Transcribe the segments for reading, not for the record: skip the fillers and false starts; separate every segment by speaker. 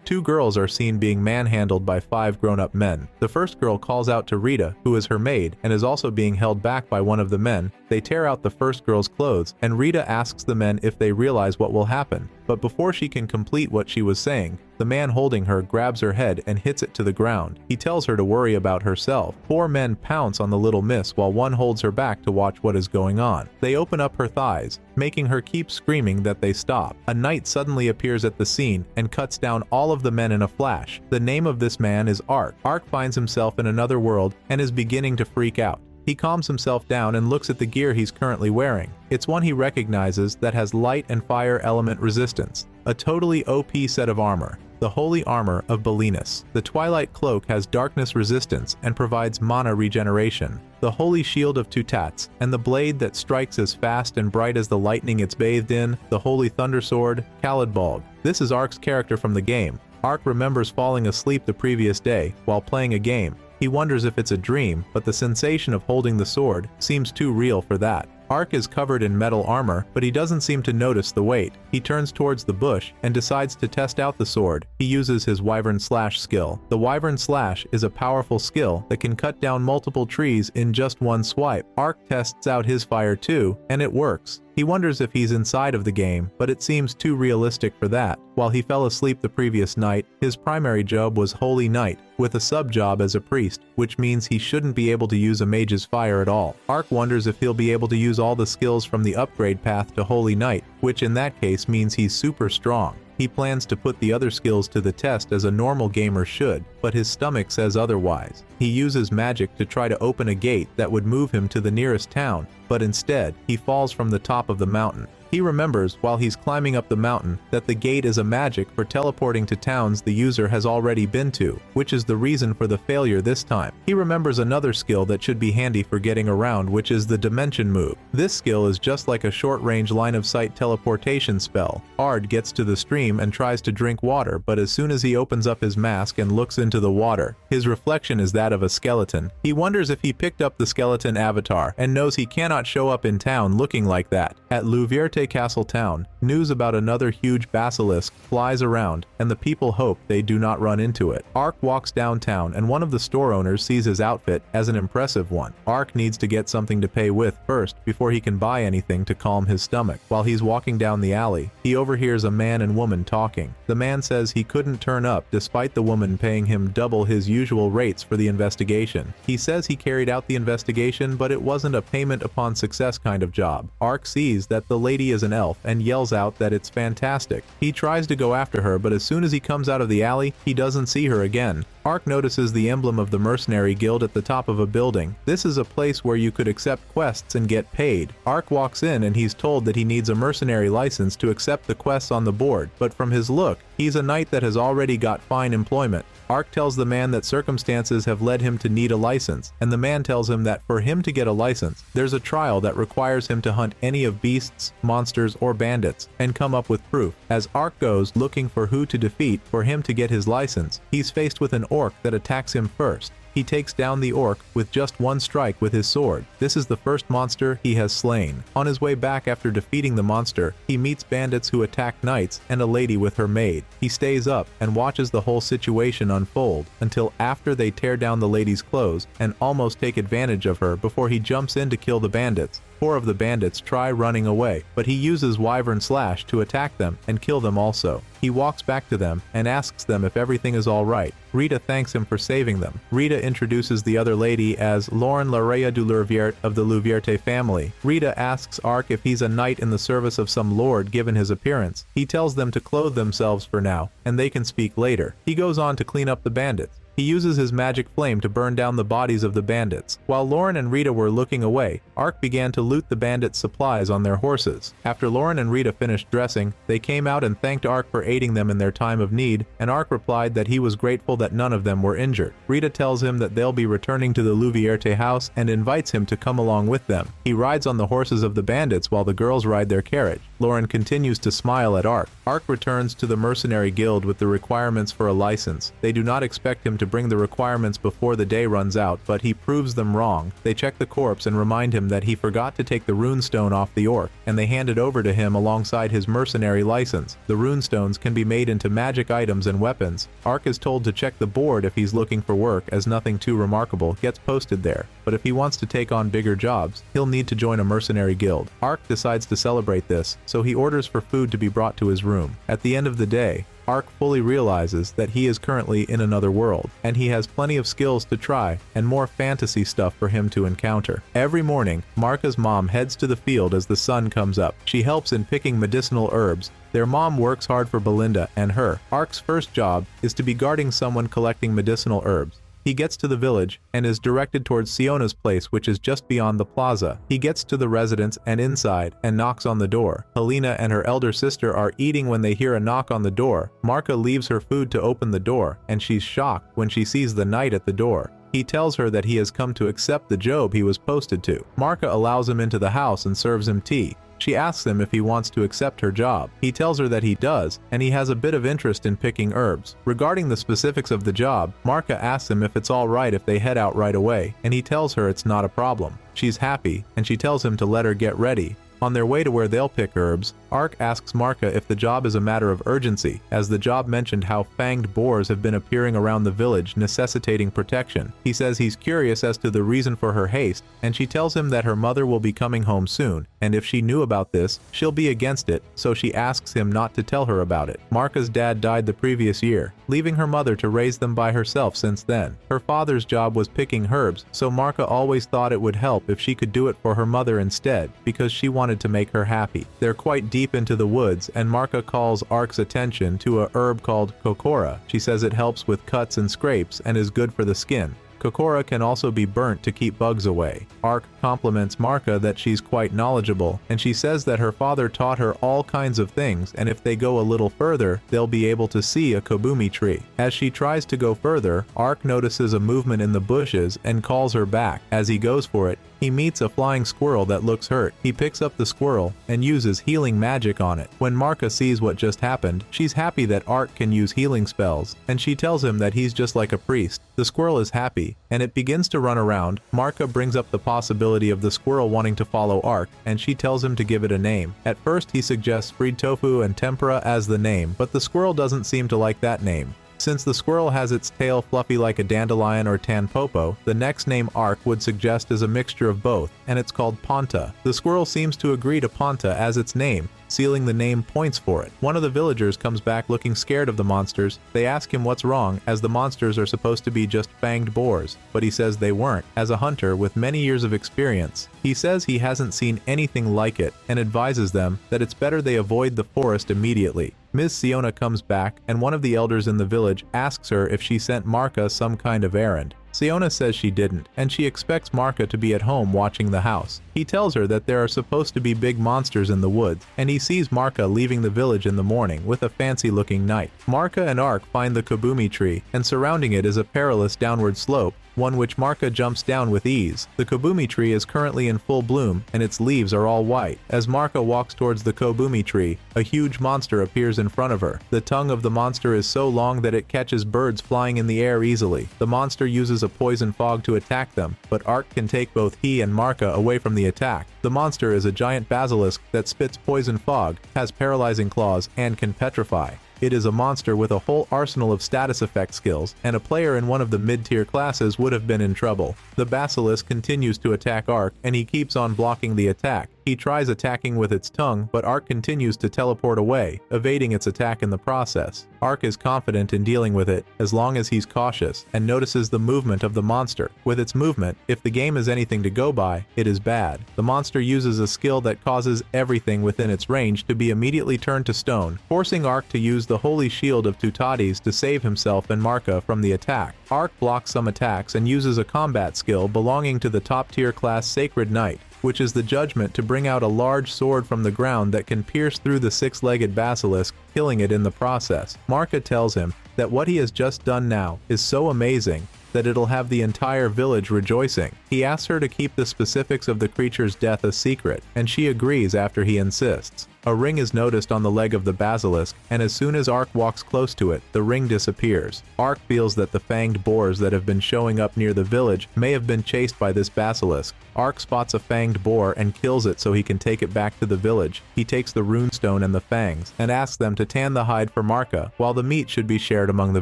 Speaker 1: 2 girls are seen being manhandled by 5 grown-up men. The first girl calls out to Rita, who is her maid, and is also being held back by one of the men. They tear out the first girl's clothes, and Rita asks the men if they realize what will happen. But before she can complete what she was saying, the man holding her grabs her head and hits it to the ground. He tells her to worry about herself. 4 men pounce on the little miss while one holds her back to watch what is going on. They open up her thighs, making her keep screaming that they stop. A knight suddenly appears at the scene and cuts down all of the men in a flash. The name of this man is Ark. Ark finds himself in another world and is beginning to freak out. He calms himself down and looks at the gear he's currently wearing. It's one he recognizes that has light and fire element resistance. A totally OP set of armor. The Holy Armor of Belinus. The Twilight Cloak has darkness resistance and provides mana regeneration. The Holy Shield of Tutats, and the blade that strikes as fast and bright as the lightning it's bathed in, the Holy Thunder Sword, Khalidbolg. This is Ark's character from the game. Ark remembers falling asleep the previous day while playing a game. He wonders if it's a dream, but the sensation of holding the sword seems too real for that. Ark is covered in metal armor, but he doesn't seem to notice the weight. He turns towards the bush and decides to test out the sword. He uses his Wyvern Slash skill. The Wyvern Slash is a powerful skill that can cut down multiple trees in just one swipe. Ark tests out his fire too, and it works. He wonders if he's inside of the game, but it seems too realistic for that. While he fell asleep the previous night, his primary job was Holy Knight, with a sub-job as a priest, which means he shouldn't be able to use a mage's fire at all. Ark wonders if he'll be able to use all the skills from the upgrade path to Holy Knight, which in that case means he's super strong. He plans to put the other skills to the test as a normal gamer should, but his stomach says otherwise. He uses magic to try to open a gate that would move him to the nearest town, but instead, he falls from the top of the mountain. He remembers, while he's climbing up the mountain, that the gate is a magic for teleporting to towns the user has already been to, which is the reason for the failure this time. He remembers another skill that should be handy for getting around, which is the Dimension Move. This skill is just like a short-range line-of-sight teleportation spell. Ard gets to the stream and tries to drink water, but as soon as he opens up his mask and looks into the water, his reflection is that of a skeleton. He wonders if he picked up the skeleton avatar, and knows he cannot show up in town looking like that. At Louvierte Castle Town, news about another huge basilisk flies around, and the people hope they do not run into it. Ark walks downtown, and one of the store owners sees his outfit as an impressive one. Ark needs to get something to pay with first before he can buy anything to calm his stomach. While he's walking down the alley, he overhears a man and woman talking. The man says he couldn't turn up despite the woman paying him double his usual rates for the investigation. He says he carried out the investigation, but it wasn't a payment upon success kind of job. Ark sees that the lady is an elf and yells out that it's fantastic. He tries to go after her, but as soon as he comes out of the alley, he doesn't see her again. Ark notices the emblem of the Mercenary Guild at the top of a building. This is a place where you could accept quests and get paid. Ark walks in and he's told that he needs a mercenary license to accept the quests on the board, but from his look, he's a knight that has already got fine employment. Ark tells the man that circumstances have led him to need a license, and the man tells him that for him to get a license, there's a trial that requires him to hunt any of beasts, monsters, or bandits, and come up with proof. As Ark goes looking for who to defeat for him to get his license, he's faced with an orc that attacks him first. He takes down the orc with just one strike with his sword. This is the first monster he has slain. On his way back after defeating the monster, he meets bandits who attack knights and a lady with her maid. He stays up and watches the whole situation unfold until after they tear down the lady's clothes and almost take advantage of her before he jumps in to kill the bandits. 4 of the bandits try running away, but he uses Wyvern Slash to attack them and kill them also. He walks back to them and asks them if everything is alright. Rita thanks him for saving them. Rita introduces the other lady as Lauren Larea du Louvierte of the Louvierte family. Rita asks Ark if he's a knight in the service of some lord given his appearance. He tells them to clothe themselves for now, and they can speak later. He goes on to clean up the bandits. He uses his magic flame to burn down the bodies of the bandits. While Lauren and Rita were looking away, Ark began to loot the bandits' supplies on their horses. After Lauren and Rita finished dressing, they came out and thanked Ark for aiding them in their time of need, and Ark replied that he was grateful that none of them were injured. Rita tells him that they'll be returning to the Louvierte house and invites him to come along with them. He rides on the horses of the bandits while the girls ride their carriage. Lauren continues to smile at Ark. Ark returns to the mercenary guild with the requirements for a license. They do not expect him to bring the requirements before the day runs out, but he proves them wrong. They check the corpse and remind him that he forgot to take the runestone off the orc, and they hand it over to him alongside his mercenary license. The runestones can be made into magic items and weapons. Ark is told to check the board if he's looking for work, as nothing too remarkable gets posted there. But if he wants to take on bigger jobs, he'll need to join a mercenary guild. Ark decides to celebrate this, so he orders for food to be brought to his room. At the end of the day, Ark fully realizes that he is currently in another world, and he has plenty of skills to try and more fantasy stuff for him to encounter. Every morning, Marka's mom heads to the field as the sun comes up. She helps in picking medicinal herbs. Their mom works hard for Belinda and her. Ark's first job is to be guarding someone collecting medicinal herbs. He gets to the village and is directed towards Siona's place, which is just beyond the plaza. He gets to the residence and inside and knocks on the door. Helena and her elder sister are eating when they hear a knock on the door. Marka leaves her food to open the door, and she's shocked when she sees the knight at the door. He tells her that he has come to accept the job he was posted to. Marka allows him into the house and serves him tea. She asks him if he wants to accept her job. He tells her that he does, and he has a bit of interest in picking herbs. Regarding the specifics of the job, Marka asks him if it's alright if they head out right away, and he tells her it's not a problem. She's happy, and she tells him to let her get ready. On their way to where they'll pick herbs, Ark asks Marka if the job is a matter of urgency, as the job mentioned how fanged boars have been appearing around the village, necessitating protection. He says he's curious as to the reason for her haste, and she tells him that her mother will be coming home soon, and if she knew about this, she'll be against it, so she asks him not to tell her about it. Marka's dad died the previous year, leaving her mother to raise them by herself since then. Her father's job was picking herbs, so Marka always thought it would help if she could do it for her mother instead, because she wanted to make her happy. They're quite deep into the woods, and Marka calls Ark's attention to a herb called kokora. She says it helps with cuts and scrapes and is good for the skin. Kokora can also be burnt to keep bugs away. Ark compliments Marka that she's quite knowledgeable, and she says that her father taught her all kinds of things, and if they go a little further, they'll be able to see a kobumi tree. As she tries to go further, Ark notices a movement in the bushes and calls her back. As he goes for it, he meets a flying squirrel that looks hurt. He picks up the squirrel and uses healing magic on it. When Marka sees what just happened, she's happy that Ark can use healing spells, and she tells him that he's just like a priest. The squirrel is happy, and it begins to run around. Marka brings up the possibility of the squirrel wanting to follow Ark, and she tells him to give it a name. At first, he suggests fried tofu and tempura as the name, but the squirrel doesn't seem to like that name. Since the squirrel has its tail fluffy like a dandelion or tanpopo, the next name Ark would suggest is a mixture of both, and it's called Ponta. The squirrel seems to agree to Ponta as its name, sealing the name points for it. One of the villagers comes back looking scared of the monsters. They ask him what's wrong, as the monsters are supposed to be just fanged boars, but he says they weren't. As a hunter with many years of experience, he says he hasn't seen anything like it, and advises them that it's better they avoid the forest immediately. Ms. Siona comes back, and one of the elders in the village asks her if she sent Marka some kind of errand. Siona says she didn't, and she expects Marka to be at home watching the house. He tells her that there are supposed to be big monsters in the woods, and he sees Marka leaving the village in the morning with a fancy-looking knight. Marka and Ark find the kobumi tree, and surrounding it is a perilous downward slope, one which Marka jumps down with ease. The kobumi tree is currently in full bloom, and its leaves are all white. As Marka walks towards the kobumi tree, a huge monster appears in front of her. The tongue of the monster is so long that it catches birds flying in the air easily. The monster uses a poison fog to attack them, but Ark can take both he and Marka away from the attack. The monster is a giant basilisk that spits poison fog, has paralyzing claws, and can petrify. It is a monster with a whole arsenal of status effect skills, and a player in one of the mid-tier classes would have been in trouble. The basilisk continues to attack Ark, and he keeps on blocking the attack. He tries attacking with its tongue, but Ark continues to teleport away, evading its attack in the process. Ark is confident in dealing with it, as long as he's cautious, and notices the movement of the monster. With its movement, if the game is anything to go by, it is bad. The monster uses a skill that causes everything within its range to be immediately turned to stone, forcing Ark to use the holy shield of Tutades to save himself and Marka from the attack. Ark blocks some attacks and uses a combat skill belonging to the top-tier class Sacred Knight, which is the judgment to bring out a large sword from the ground that can pierce through the six-legged basilisk, killing it in the process. Marka tells him that what he has just done now is so amazing that it'll have the entire village rejoicing. He asks her to keep the specifics of the creature's death a secret, and she agrees after he insists. A ring is noticed on the leg of the basilisk, and as soon as Ark walks close to it, the ring disappears. Ark feels that the fanged boars that have been showing up near the village may have been chased by this basilisk. Ark spots a fanged boar and kills it so he can take it back to the village. He takes the runestone and the fangs, and asks them to tan the hide for Marka, while the meat should be shared among the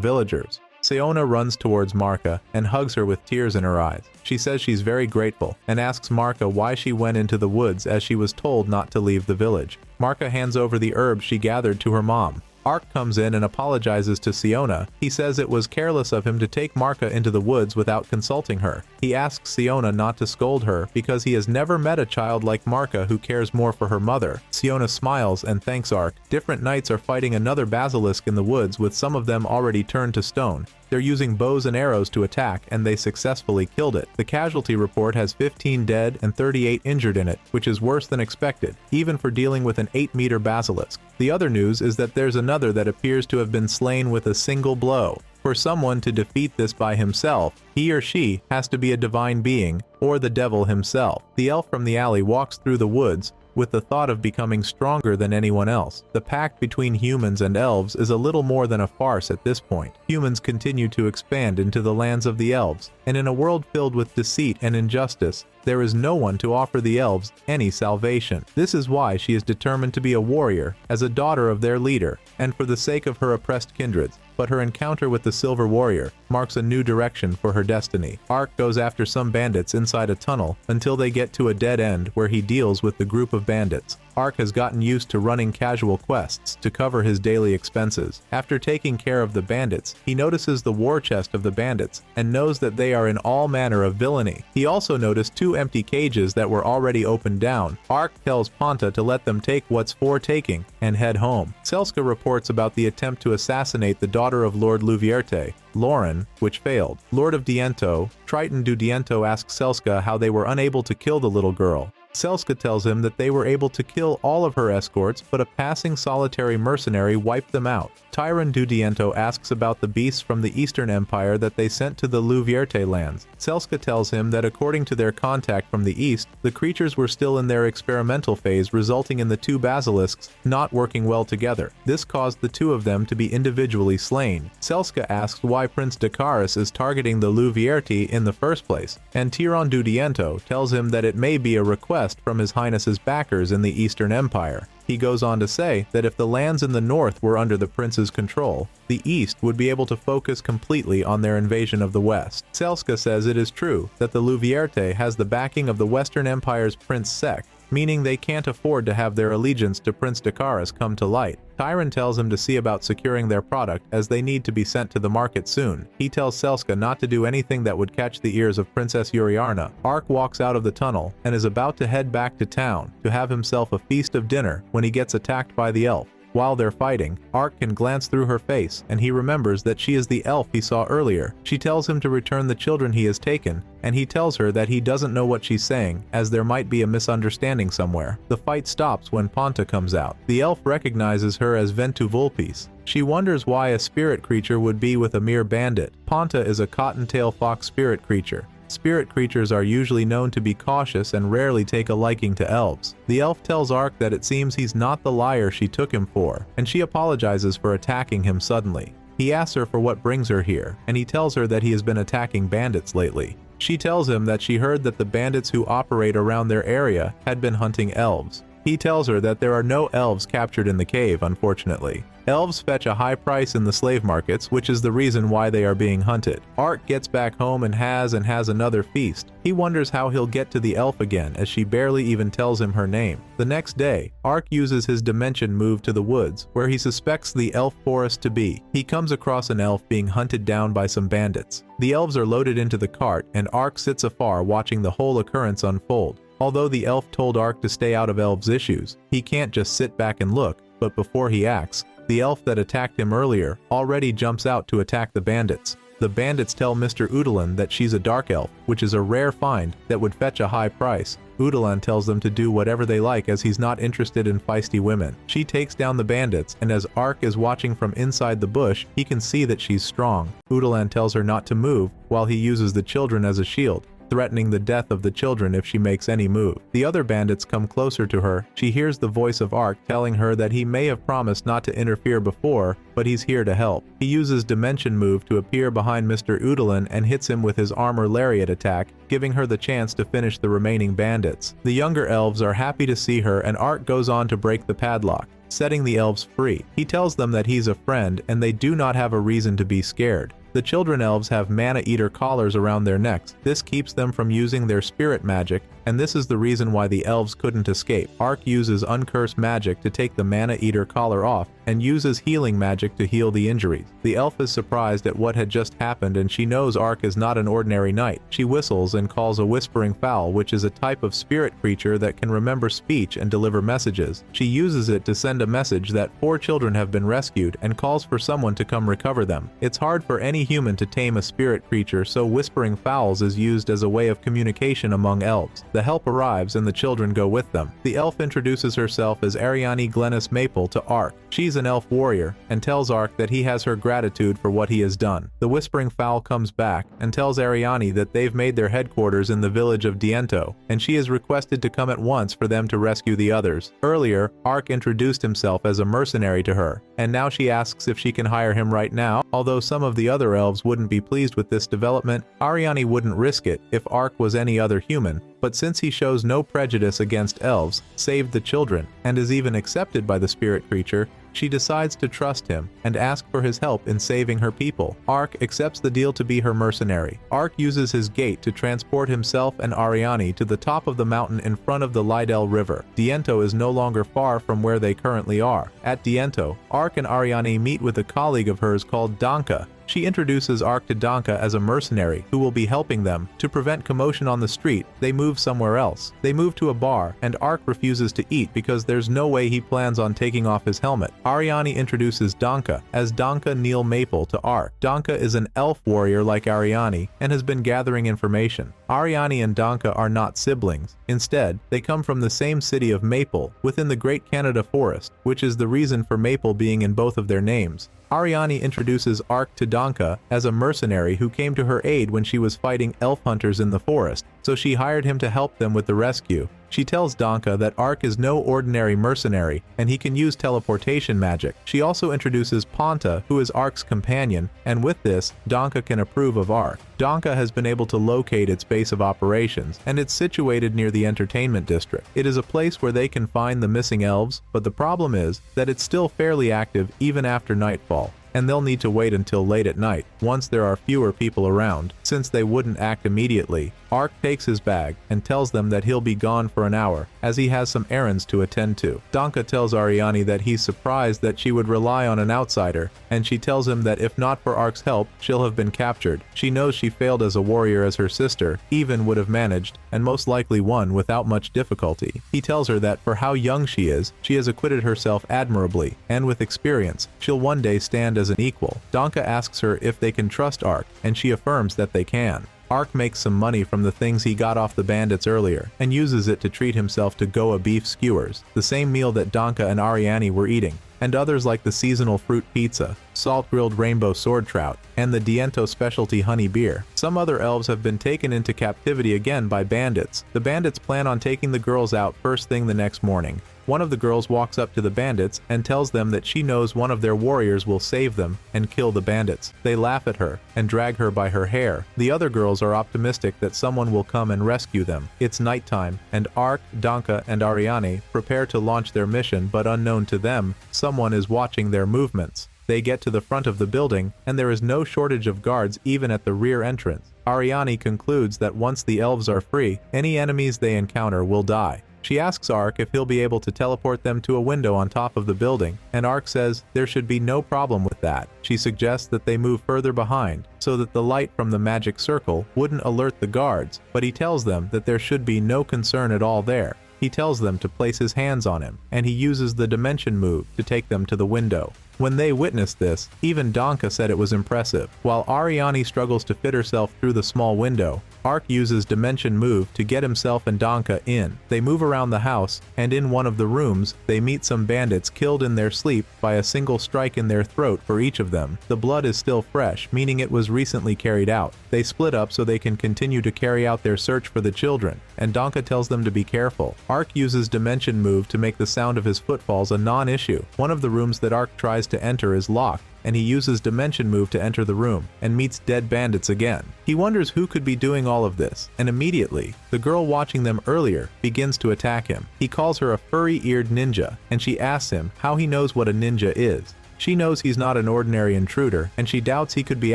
Speaker 1: villagers. Sayona runs towards Marka and hugs her with tears in her eyes. She says she's very grateful and asks Marka why she went into the woods as she was told not to leave the village. Marka hands over the herbs she gathered to her mom. Ark comes in and apologizes to Sayona. He says it was careless of him to take Marka into the woods without consulting her. He asks Sayona not to scold her because he has never met a child like Marka who cares more for her mother. Sayona smiles and thanks Ark. Different knights are fighting another basilisk in the woods, with some of them already turned to stone. They're using bows and arrows to attack, and they successfully killed it. The casualty report has 15 dead and 38 injured in it, which is worse than expected, even for dealing with an 8-meter basilisk. The other news is that there's another that appears to have been slain with a single blow. For someone to defeat this by himself, he or she has to be a divine being, or the devil himself. The elf from the alley walks through the woods with the thought of becoming stronger than anyone else. The pact between humans and elves is a little more than a farce at this point. Humans continue to expand into the lands of the elves, and in a world filled with deceit and injustice, there is no one to offer the elves any salvation. This is why she is determined to be a warrior, as a daughter of their leader, and for the sake of her oppressed kindreds. But her encounter with the Silver Warrior marks a new direction for her destiny. Ark goes after some bandits inside a tunnel until they get to a dead end where he deals with the group of bandits. Ark has gotten used to running casual quests to cover his daily expenses. After taking care of the bandits, he notices the war chest of the bandits and knows that they are in all manner of villainy. He also noticed 2 empty cages that were already opened down. Ark tells Ponta to let them take what's for taking and head home. Selska reports about the attempt to assassinate the daughter of Lord Louvierte, Lauren, which failed. Lord of Diento, Triton du Diento, asks Selska how they were unable to kill the little girl. Selska tells him that they were able to kill all of her escorts, but a passing solitary mercenary wiped them out. Tyron du Diento asks about the beasts from the Eastern Empire that they sent to the Louvierte lands. Selska tells him that according to their contact from the east, the creatures were still in their experimental phase, resulting in the 2 basilisks not working well together. This caused the 2 of them to be individually slain. Selska asks why Prince Dakaris is targeting the Louvierte in the first place, and Tyron du Diento tells him that it may be a request from His Highness's backers in the Eastern Empire. He goes on to say that if the lands in the north were under the prince's control, the east would be able to focus completely on their invasion of the west. Selska says it is true that the Louvierte has the backing of the Western Empire's prince sect, meaning they can't afford to have their allegiance to Prince Dakaris come to light. Tyron tells him to see about securing their product, as they need to be sent to the market soon. He tells Selska not to do anything that would catch the ears of Princess Yuriarna. Ark walks out of the tunnel and is about to head back to town to have himself a feast of dinner when he gets attacked by the elf. While they're fighting, Ark can glance through her face, and he remembers that she is the elf he saw earlier. She tells him to return the children he has taken, and he tells her that he doesn't know what she's saying, as there might be a misunderstanding somewhere. The fight stops when Ponta comes out. The elf recognizes her as Ventu Vulpes. She wonders why a spirit creature would be with a mere bandit. Ponta is a cottontail fox spirit creature. Spirit creatures are usually known to be cautious and rarely take a liking to elves. The elf tells Ark that it seems he's not the liar she took him for, and she apologizes for attacking him suddenly. He asks her for what brings her here, and he tells her that he has been attacking bandits lately. She tells him that she heard that the bandits who operate around their area had been hunting elves. He tells her that there are no elves captured in the cave, unfortunately. Elves fetch a high price in the slave markets, which is the reason why they are being hunted. Ark gets back home and has another feast. He wonders how he'll get to the elf again, as she barely even tells him her name. The next day, Ark uses his dimension move to the woods, where he suspects the elf forest to be. He comes across an elf being hunted down by some bandits. The elves are loaded into the cart, and Ark sits afar watching the whole occurrence unfold. Although the elf told Ark to stay out of elves' issues, he can't just sit back and look, but before he acts, the elf that attacked him earlier already jumps out to attack the bandits. The bandits tell Mr. Udalan that she's a dark elf, which is a rare find that would fetch a high price. Udalan tells them to do whatever they like, as he's not interested in feisty women. She takes down the bandits, and as Ark is watching from inside the bush, he can see that she's strong. Udalan tells her not to move while he uses the children as a shield. threatening the death of the children if she makes any move. The other bandits come closer to her. She hears the voice of Arc telling her that he may have promised not to interfere before, but he's here to help. He uses Dimension Move to appear behind Mr. Udalin and hits him with his armor lariat attack, giving her the chance to finish the remaining bandits. The younger elves are happy to see her, and Arc goes on to break the padlock, setting the elves free. He tells them that he's a friend and they do not have a reason to be scared. The children elves have Mana Eater collars around their necks. This keeps them from using their spirit magic, and this is the reason why the elves couldn't escape. Arc uses Uncursed magic to take the Mana Eater collar off, and uses healing magic to heal the injuries. The elf is surprised at what had just happened, and she knows Arc is not an ordinary knight. She whistles and calls a whispering fowl, which is a type of spirit creature that can remember speech and deliver messages. She uses it to send a message that 4 children have been rescued, and calls for someone to come recover them. It's hard for any human to tame a spirit creature, so whispering fowls is used as a way of communication among elves. The help arrives and the children go with them. The elf introduces herself as Ariane Glennis Maple to Arc. She's an elf warrior and tells Arc that he has her gratitude for what he has done. The whispering fowl comes back and tells Ariane that they've made their headquarters in the village of Diento, and she is requested to come at once for them to rescue the others. Earlier, Arc introduced himself as a mercenary to her, and now she asks if she can hire him right now. Although some of the other elves wouldn't be pleased with this development, Ariane wouldn't risk it if Arc was any other human, but since he shows no prejudice against elves, saved the children, and is even accepted by the spirit creature, she decides to trust him and ask for his help in saving her people. Arc accepts the deal to be her mercenary. Arc uses his gate to transport himself and Ariane to the top of the mountain in front of the Lydell River. Diento is no longer far from where they currently are. At Diento, Arc and Ariane meet with a colleague of hers called Danka. She introduces Arc to Danka as a mercenary who will be helping them. To prevent commotion on the street, they move somewhere else. They move to a bar, and Arc refuses to eat because there's no way he plans on taking off his helmet. Ariane introduces Danka as Danka Neil Maple to Arc. Danka is an elf warrior like Ariane and has been gathering information. Ariane and Danka are not siblings. Instead, they come from the same city of Maple within the Great Canada Forest, which is the reason for Maple being in both of their names. Ariane introduces Arc to Danka as a mercenary who came to her aid when she was fighting elf hunters in the forest, so she hired him to help them with the rescue. She tells Danka that Arc is no ordinary mercenary, and he can use teleportation magic. She also introduces Ponta, who is Arc's companion, and with this, Danka can approve of Arc. Danka has been able to locate its base of operations, and it's situated near the entertainment district. It is a place where they can find the missing elves, but the problem is that it's still fairly active even after nightfall, and they'll need to wait until late at night, once there are fewer people around, since they wouldn't act immediately. Arc takes his bag and tells them that he'll be gone for an hour, as he has some errands to attend to. Danka tells Ariane that he's surprised that she would rely on an outsider, and she tells him that if not for Arc's help, she'll have been captured. She knows she failed as a warrior as her sister, even would have managed, and most likely won without much difficulty. He tells her that for how young she has acquitted herself admirably, and with experience, she'll one day stand as an equal. Danka asks her if they can trust Arc, and she affirms that they can. Arc makes some money from the things he got off the bandits earlier, and uses it to treat himself to Goa beef skewers, the same meal that Danka and Ariane were eating, and others like the seasonal fruit pizza, salt-grilled rainbow sword trout, and the Diento specialty honey beer. Some other elves have been taken into captivity again by bandits. The bandits plan on taking the girls out first thing the next morning. One of the girls walks up to the bandits and tells them that she knows one of their warriors will save them and kill the bandits. They laugh at her and drag her by her hair. The other girls are optimistic that someone will come and rescue them. It's nighttime, and Arc, Danka, and Ariane prepare to launch their mission, but unknown to them, someone is watching their movements. They get to the front of the building, and there is no shortage of guards even at the rear entrance. Ariane concludes that once the elves are free, any enemies they encounter will die. She asks Arc if he'll be able to teleport them to a window on top of the building, and Arc says there should be no problem with that. She suggests that they move further behind, so that the light from the magic circle wouldn't alert the guards, but he tells them that there should be no concern at all there. He tells them to place his hands on him, and he uses the dimension move to take them to the window. When they witnessed this, even Donka said it was impressive. While Ariane struggles to fit herself through the small window, Arc uses Dimension Move to get himself and Donka in. They move around the house, and in one of the rooms, they meet some bandits killed in their sleep by a single strike in their throat for each of them. The blood is still fresh, meaning it was recently carried out. They split up so they can continue to carry out their search for the children, and Donka tells them to be careful. Arc uses Dimension Move to make the sound of his footfalls a non-issue. One of the rooms that Arc tries to enter is locked, and he uses Dimension Move to enter the room, and meets dead bandits again. He wonders who could be doing all of this, and immediately, the girl watching them earlier begins to attack him. He calls her a furry-eared ninja, and she asks him how he knows what a ninja is. She knows he's not an ordinary intruder, and she doubts he could be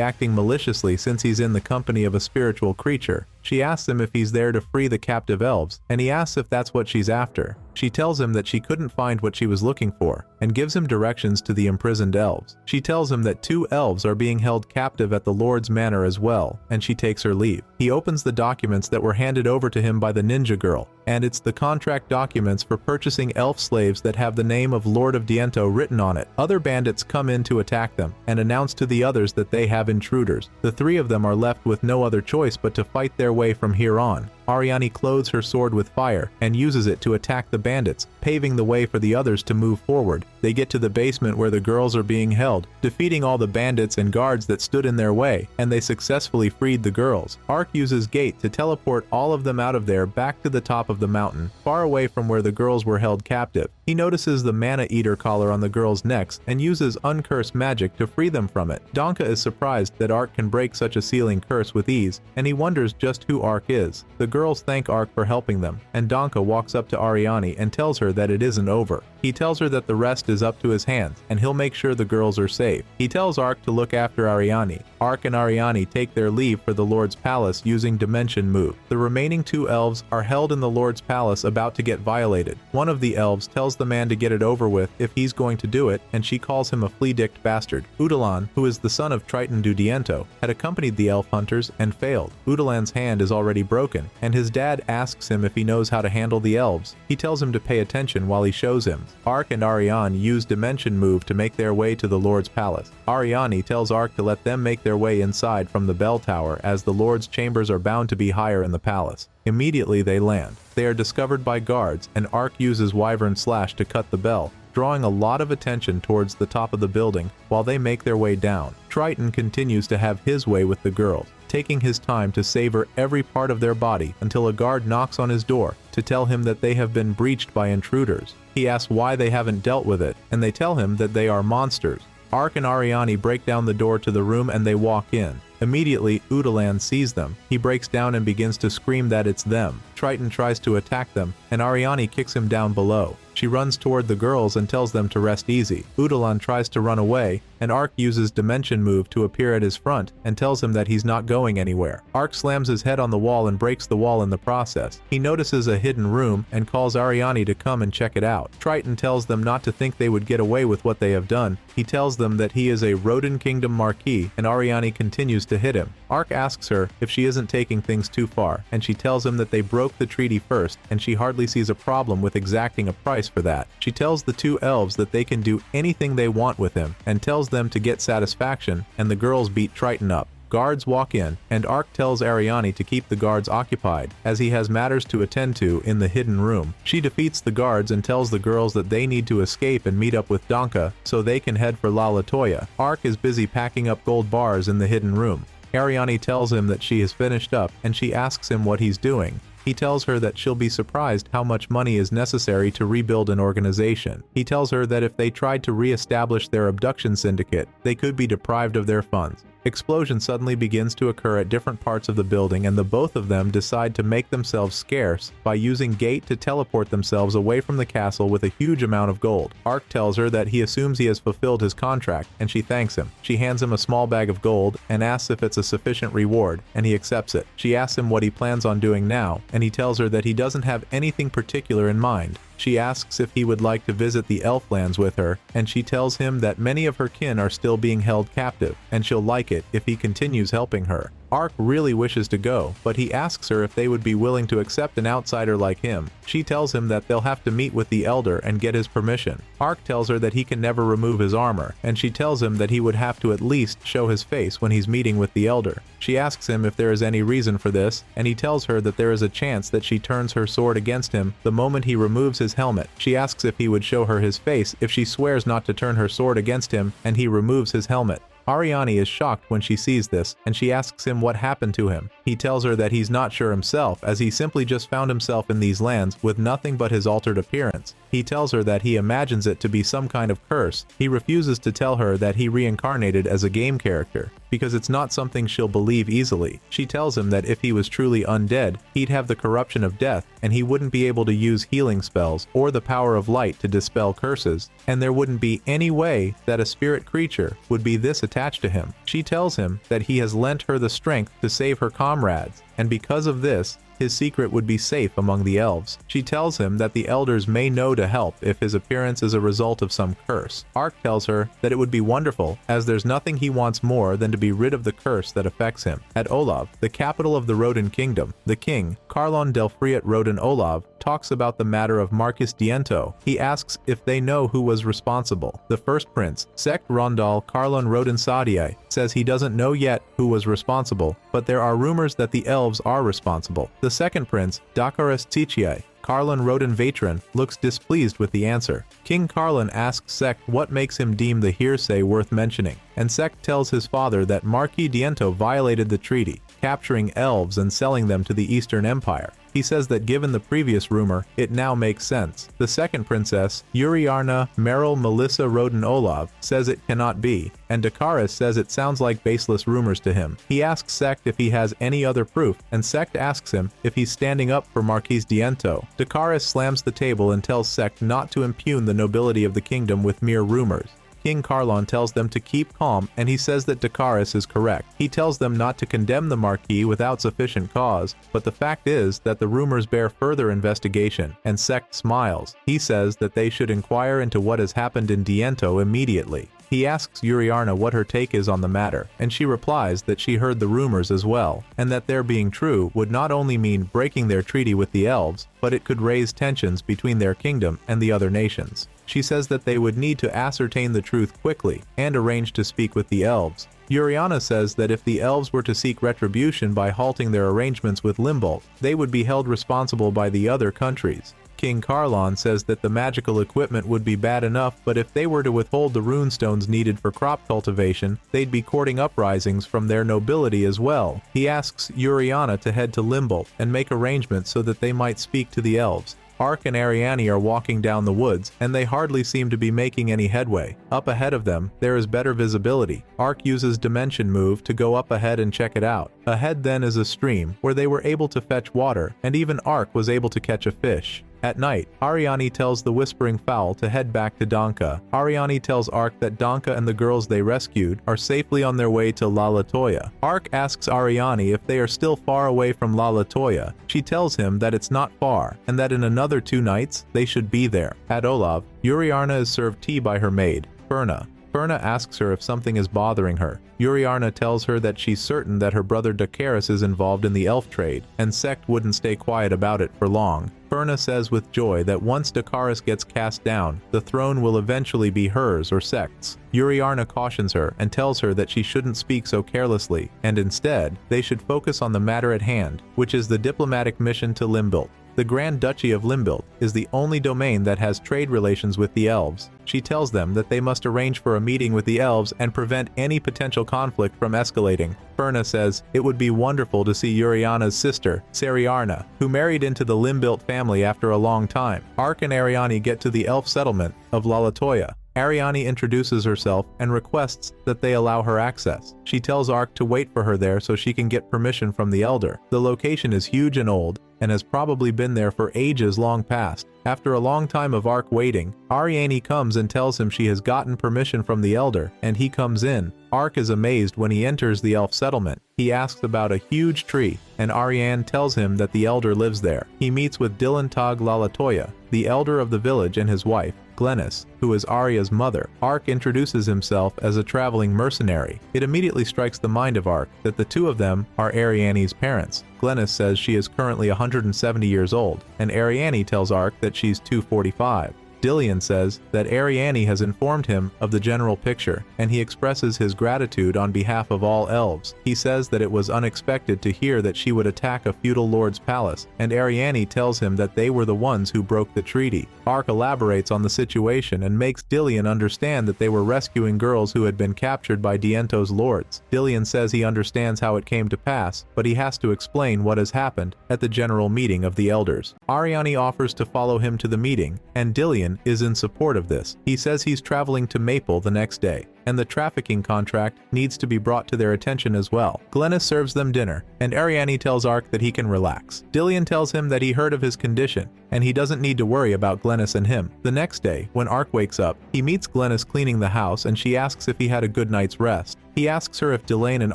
Speaker 1: acting maliciously since he's in the company of a spiritual creature. She asks him if he's there to free the captive elves, and he asks if that's what she's after. She tells him that she couldn't find what she was looking for, and gives him directions to the imprisoned elves. She tells him that 2 elves are being held captive at the Lord's Manor as well, and she takes her leave. He opens the documents that were handed over to him by the ninja girl, and it's the contract documents for purchasing elf slaves that have the name of Lord of Diento written on it. Other bandits come in to attack them, and announce to the others that they have intruders. The 3 of them are left with no other choice but to fight their way from here on. Ariane clothes her sword with fire and uses it to attack the bandits, paving the way for the others to move forward. They get to the basement where the girls are being held, defeating all the bandits and guards that stood in their way, and they successfully freed the girls. Arc uses Gate to teleport all of them out of there back to the top of the mountain, far away from where the girls were held captive. He notices the Mana Eater collar on the girls' necks and uses Uncursed Magic to free them from it. Donka is surprised that Arc can break such a sealing curse with ease, and he wonders just who Arc is. The girls thank Arc for helping them, and Donka walks up to Ariane and tells her that it isn't over. He tells her that the rest is up to his hands, and he'll make sure the girls are safe. He tells Arc to look after Ariane. Arc and Ariane take their leave for the Lord's Palace using Dimension Move. The remaining 2 elves are held in the Lord's Palace about to get violated. One of the elves tells the man to get it over with if he's going to do it, and she calls him a flea-dicked bastard. Udalan, who is the son of Triton du Diento, had accompanied the elf hunters and failed. Udalan's hand is already broken, and his dad asks him if he knows how to handle the elves. He tells him to pay attention while he shows him. Arc and Ariane use Dimension Move to make their way to the Lord's Palace. Ariane tells Arc to let them make their way inside from the bell tower, as the Lord's chambers are bound to be higher in the palace. Immediately they land. They are discovered by guards, and Arc uses Wyvern Slash to cut the bell, drawing a lot of attention towards the top of the building while they make their way down. Triton continues to have his way with the girls, taking his time to savor every part of their body until a guard knocks on his door to tell him that they have been breached by intruders. He asks why they haven't dealt with it, and they tell him that they are monsters. Arc and Ariane break down the door to the room and they walk in. Immediately, Udalan sees them. He breaks down and begins to scream that it's them. Triton tries to attack them, and Ariane kicks him down below. She runs toward the girls and tells them to rest easy. Udalan tries to run away, and Arc uses Dimension Move to appear at his front and tells him that he's not going anywhere. Arc slams his head on the wall and breaks the wall in the process. He notices a hidden room and calls Ariane to come and check it out. Triton tells them not to think they would get away with what they have done. He tells them that he is a Rodin Kingdom Marquis, and Ariane continues to hit him. Arc asks her if she isn't taking things too far, and she tells him that they broke the treaty first, and she hardly sees a problem with exacting a price for that. She tells the 2 elves that they can do anything they want with him, and tells them to get satisfaction, and the girls beat Triton up. Guards walk in, and Arc tells Ariane to keep the guards occupied, as he has matters to attend to in the hidden room. She defeats the guards and tells the girls that they need to escape and meet up with Donka so they can head for La Latoya. Arc is busy packing up gold bars in the hidden room. Ariane tells him that she has finished up, and she asks him what he's doing. He tells her that she'll be surprised how much money is necessary to rebuild an organization. He tells her that if they tried to re-establish their abduction syndicate, they could be deprived of their funds. Explosion suddenly begins to occur at different parts of the building, and the both of them decide to make themselves scarce by using Gate to teleport themselves away from the castle with a huge amount of gold. Arc tells her that he assumes he has fulfilled his contract, and she thanks him. She hands him a small bag of gold and asks if it's a sufficient reward, and he accepts it. She asks him what he plans on doing now, and he tells her that he doesn't have anything particular in mind. She asks if he would like to visit the Elflands with her, and she tells him that many of her kin are still being held captive, and she'll like it if he continues helping her. Ark really wishes to go, but he asks her if they would be willing to accept an outsider like him. She tells him that they'll have to meet with the elder and get his permission. Ark tells her that he can never remove his armor, and she tells him that he would have to at least show his face when he's meeting with the elder. She asks him if there is any reason for this, and he tells her that there is a chance that she turns her sword against him the moment he removes his helmet. She asks if he would show her his face if she swears not to turn her sword against him and he removes his helmet. Ariane is shocked when she sees this, and she asks him what happened to him. He tells her that he's not sure himself, as he simply just found himself in these lands with nothing but his altered appearance. He tells her that he imagines it to be some kind of curse. He refuses to tell her that he reincarnated as a game character, because it's not something she'll believe easily. She tells him that if he was truly undead, he'd have the corruption of death, and he wouldn't be able to use healing spells or the power of light to dispel curses, and there wouldn't be any way that a spirit creature would be this attached to him. She tells him that he has lent her the strength to save her comrades, and because of this, his secret would be safe among the elves. She tells him that the elders may know to help if his appearance is a result of some curse. Ark tells her that it would be wonderful, as there's nothing he wants more than to be rid of the curse that affects him. At Olav, the capital of the Rodan kingdom, the king, Carlon Delfriat Rodan Olav, talks about the matter of Marquis Diento. He asks if they know who was responsible. The first prince, Sect Rondal Carlon Rodan Sadiai, says he doesn't know yet who was responsible, but there are rumors that the elves are responsible. The second prince, Dakaris Tichiai, Carlon Rodan Vatran, looks displeased with the answer. King Carlon asks Sect what makes him deem the hearsay worth mentioning, and Sect tells his father that Marquis Diento violated the treaty, capturing elves and selling them to the Eastern Empire. He says that given the previous rumor, it now makes sense. The second princess, Uriarna Meryl Melissa Rodan Olav, says it cannot be, and Dakaris says it sounds like baseless rumors to him. He asks Sect if he has any other proof, and Sect asks him if he's standing up for Marquis Diento. Dakaris slams the table and tells Sect not to impugn the nobility of the kingdom with mere rumors. King Carlon tells them to keep calm, and he says that Dakaris is correct. He tells them not to condemn the Marquis without sufficient cause, but the fact is that the rumors bear further investigation, and Sect smiles. He says that they should inquire into what has happened in Diento immediately. He asks Uriarna what her take is on the matter, and she replies that she heard the rumors as well, and that their being true would not only mean breaking their treaty with the elves, but it could raise tensions between their kingdom and the other nations. She says that they would need to ascertain the truth quickly and arrange to speak with the elves. Uriarna says that if the elves were to seek retribution by halting their arrangements with Limbolt, they would be held responsible by the other countries. King Carlon says that the magical equipment would be bad enough, but if they were to withhold the runestones needed for crop cultivation, they'd be courting uprisings from their nobility as well. He asks Uriarna to head to Limbolt and make arrangements so that they might speak to the elves. Ark and Ariane are walking down the woods, and they hardly seem to be making any headway. Up ahead of them, there is better visibility. Ark uses Dimension Move to go up ahead and check it out. Ahead then is a stream, where they were able to fetch water, and even Ark was able to catch a fish. At night, Ariane tells the Whispering Fowl to head back to Donka. Ariane tells Ark that Donka and the girls they rescued are safely on their way to La Latoya. Ark asks Ariane if they are still far away from La Latoya. She tells him that it's not far, and that in another 2 nights, they should be there. At Olav, Uriarna is served tea by her maid, Ferna. Ferna asks her if something is bothering her. Uriarna tells her that she's certain that her brother Dakaris is involved in the elf trade, and Sect wouldn't stay quiet about it for long. Ferna says with joy that once Dakaris gets cast down, the throne will eventually be hers or Sect's. Uriarna cautions her and tells her that she shouldn't speak so carelessly, and instead, they should focus on the matter at hand, which is the diplomatic mission to Limbolt. The Grand Duchy of Limbolt is the only domain that has trade relations with the elves. She tells them that they must arrange for a meeting with the elves and prevent any potential conflict from escalating. Ferna says it would be wonderful to see Uriarna's sister, Seriarna, who married into the Limbolt family after a long time. Ark and Ariane get to the elf settlement of La Latoya. Ariane introduces herself and requests that they allow her access. She tells Ark to wait for her there so she can get permission from the elder. The location is huge and old, and has probably been there for ages long past. After a long time of Ark waiting, Ariane comes and tells him she has gotten permission from the elder, and he comes in. Ark is amazed when he enters the elf settlement. He asks about a huge tree, and Ariane tells him that the elder lives there. He meets with Dylan Tog Lalatoya, the elder of the village, and his wife, Glennis, who is Arya's mother. Ark introduces himself as a traveling mercenary. It immediately strikes the mind of Ark that the two of them are Ariane's parents. Glennis says she is currently 170 years old, and Ariane tells Ark that she's 245. Dillian says that Ariane has informed him of the general picture, and he expresses his gratitude on behalf of all elves. He says that it was unexpected to hear that she would attack a feudal lord's palace, and Ariane tells him that they were the ones who broke the treaty. Ark elaborates on the situation and makes Dillian understand that they were rescuing girls who had been captured by Diento's lords. Dillian says he understands how it came to pass, but he has to explain what has happened at the general meeting of the elders. Ariane offers to follow him to the meeting, and Dillian is in support of this. He says he's traveling to Maple the next day, and the trafficking contract needs to be brought to their attention as well. Glennis serves them dinner, and Ariane tells Ark that he can relax. Dillian tells him that he heard of his condition, and he doesn't need to worry about Glennis and him. The next day, when Ark wakes up, he meets Glennis cleaning the house, and she asks if he had a good night's rest. He asks her if Delane and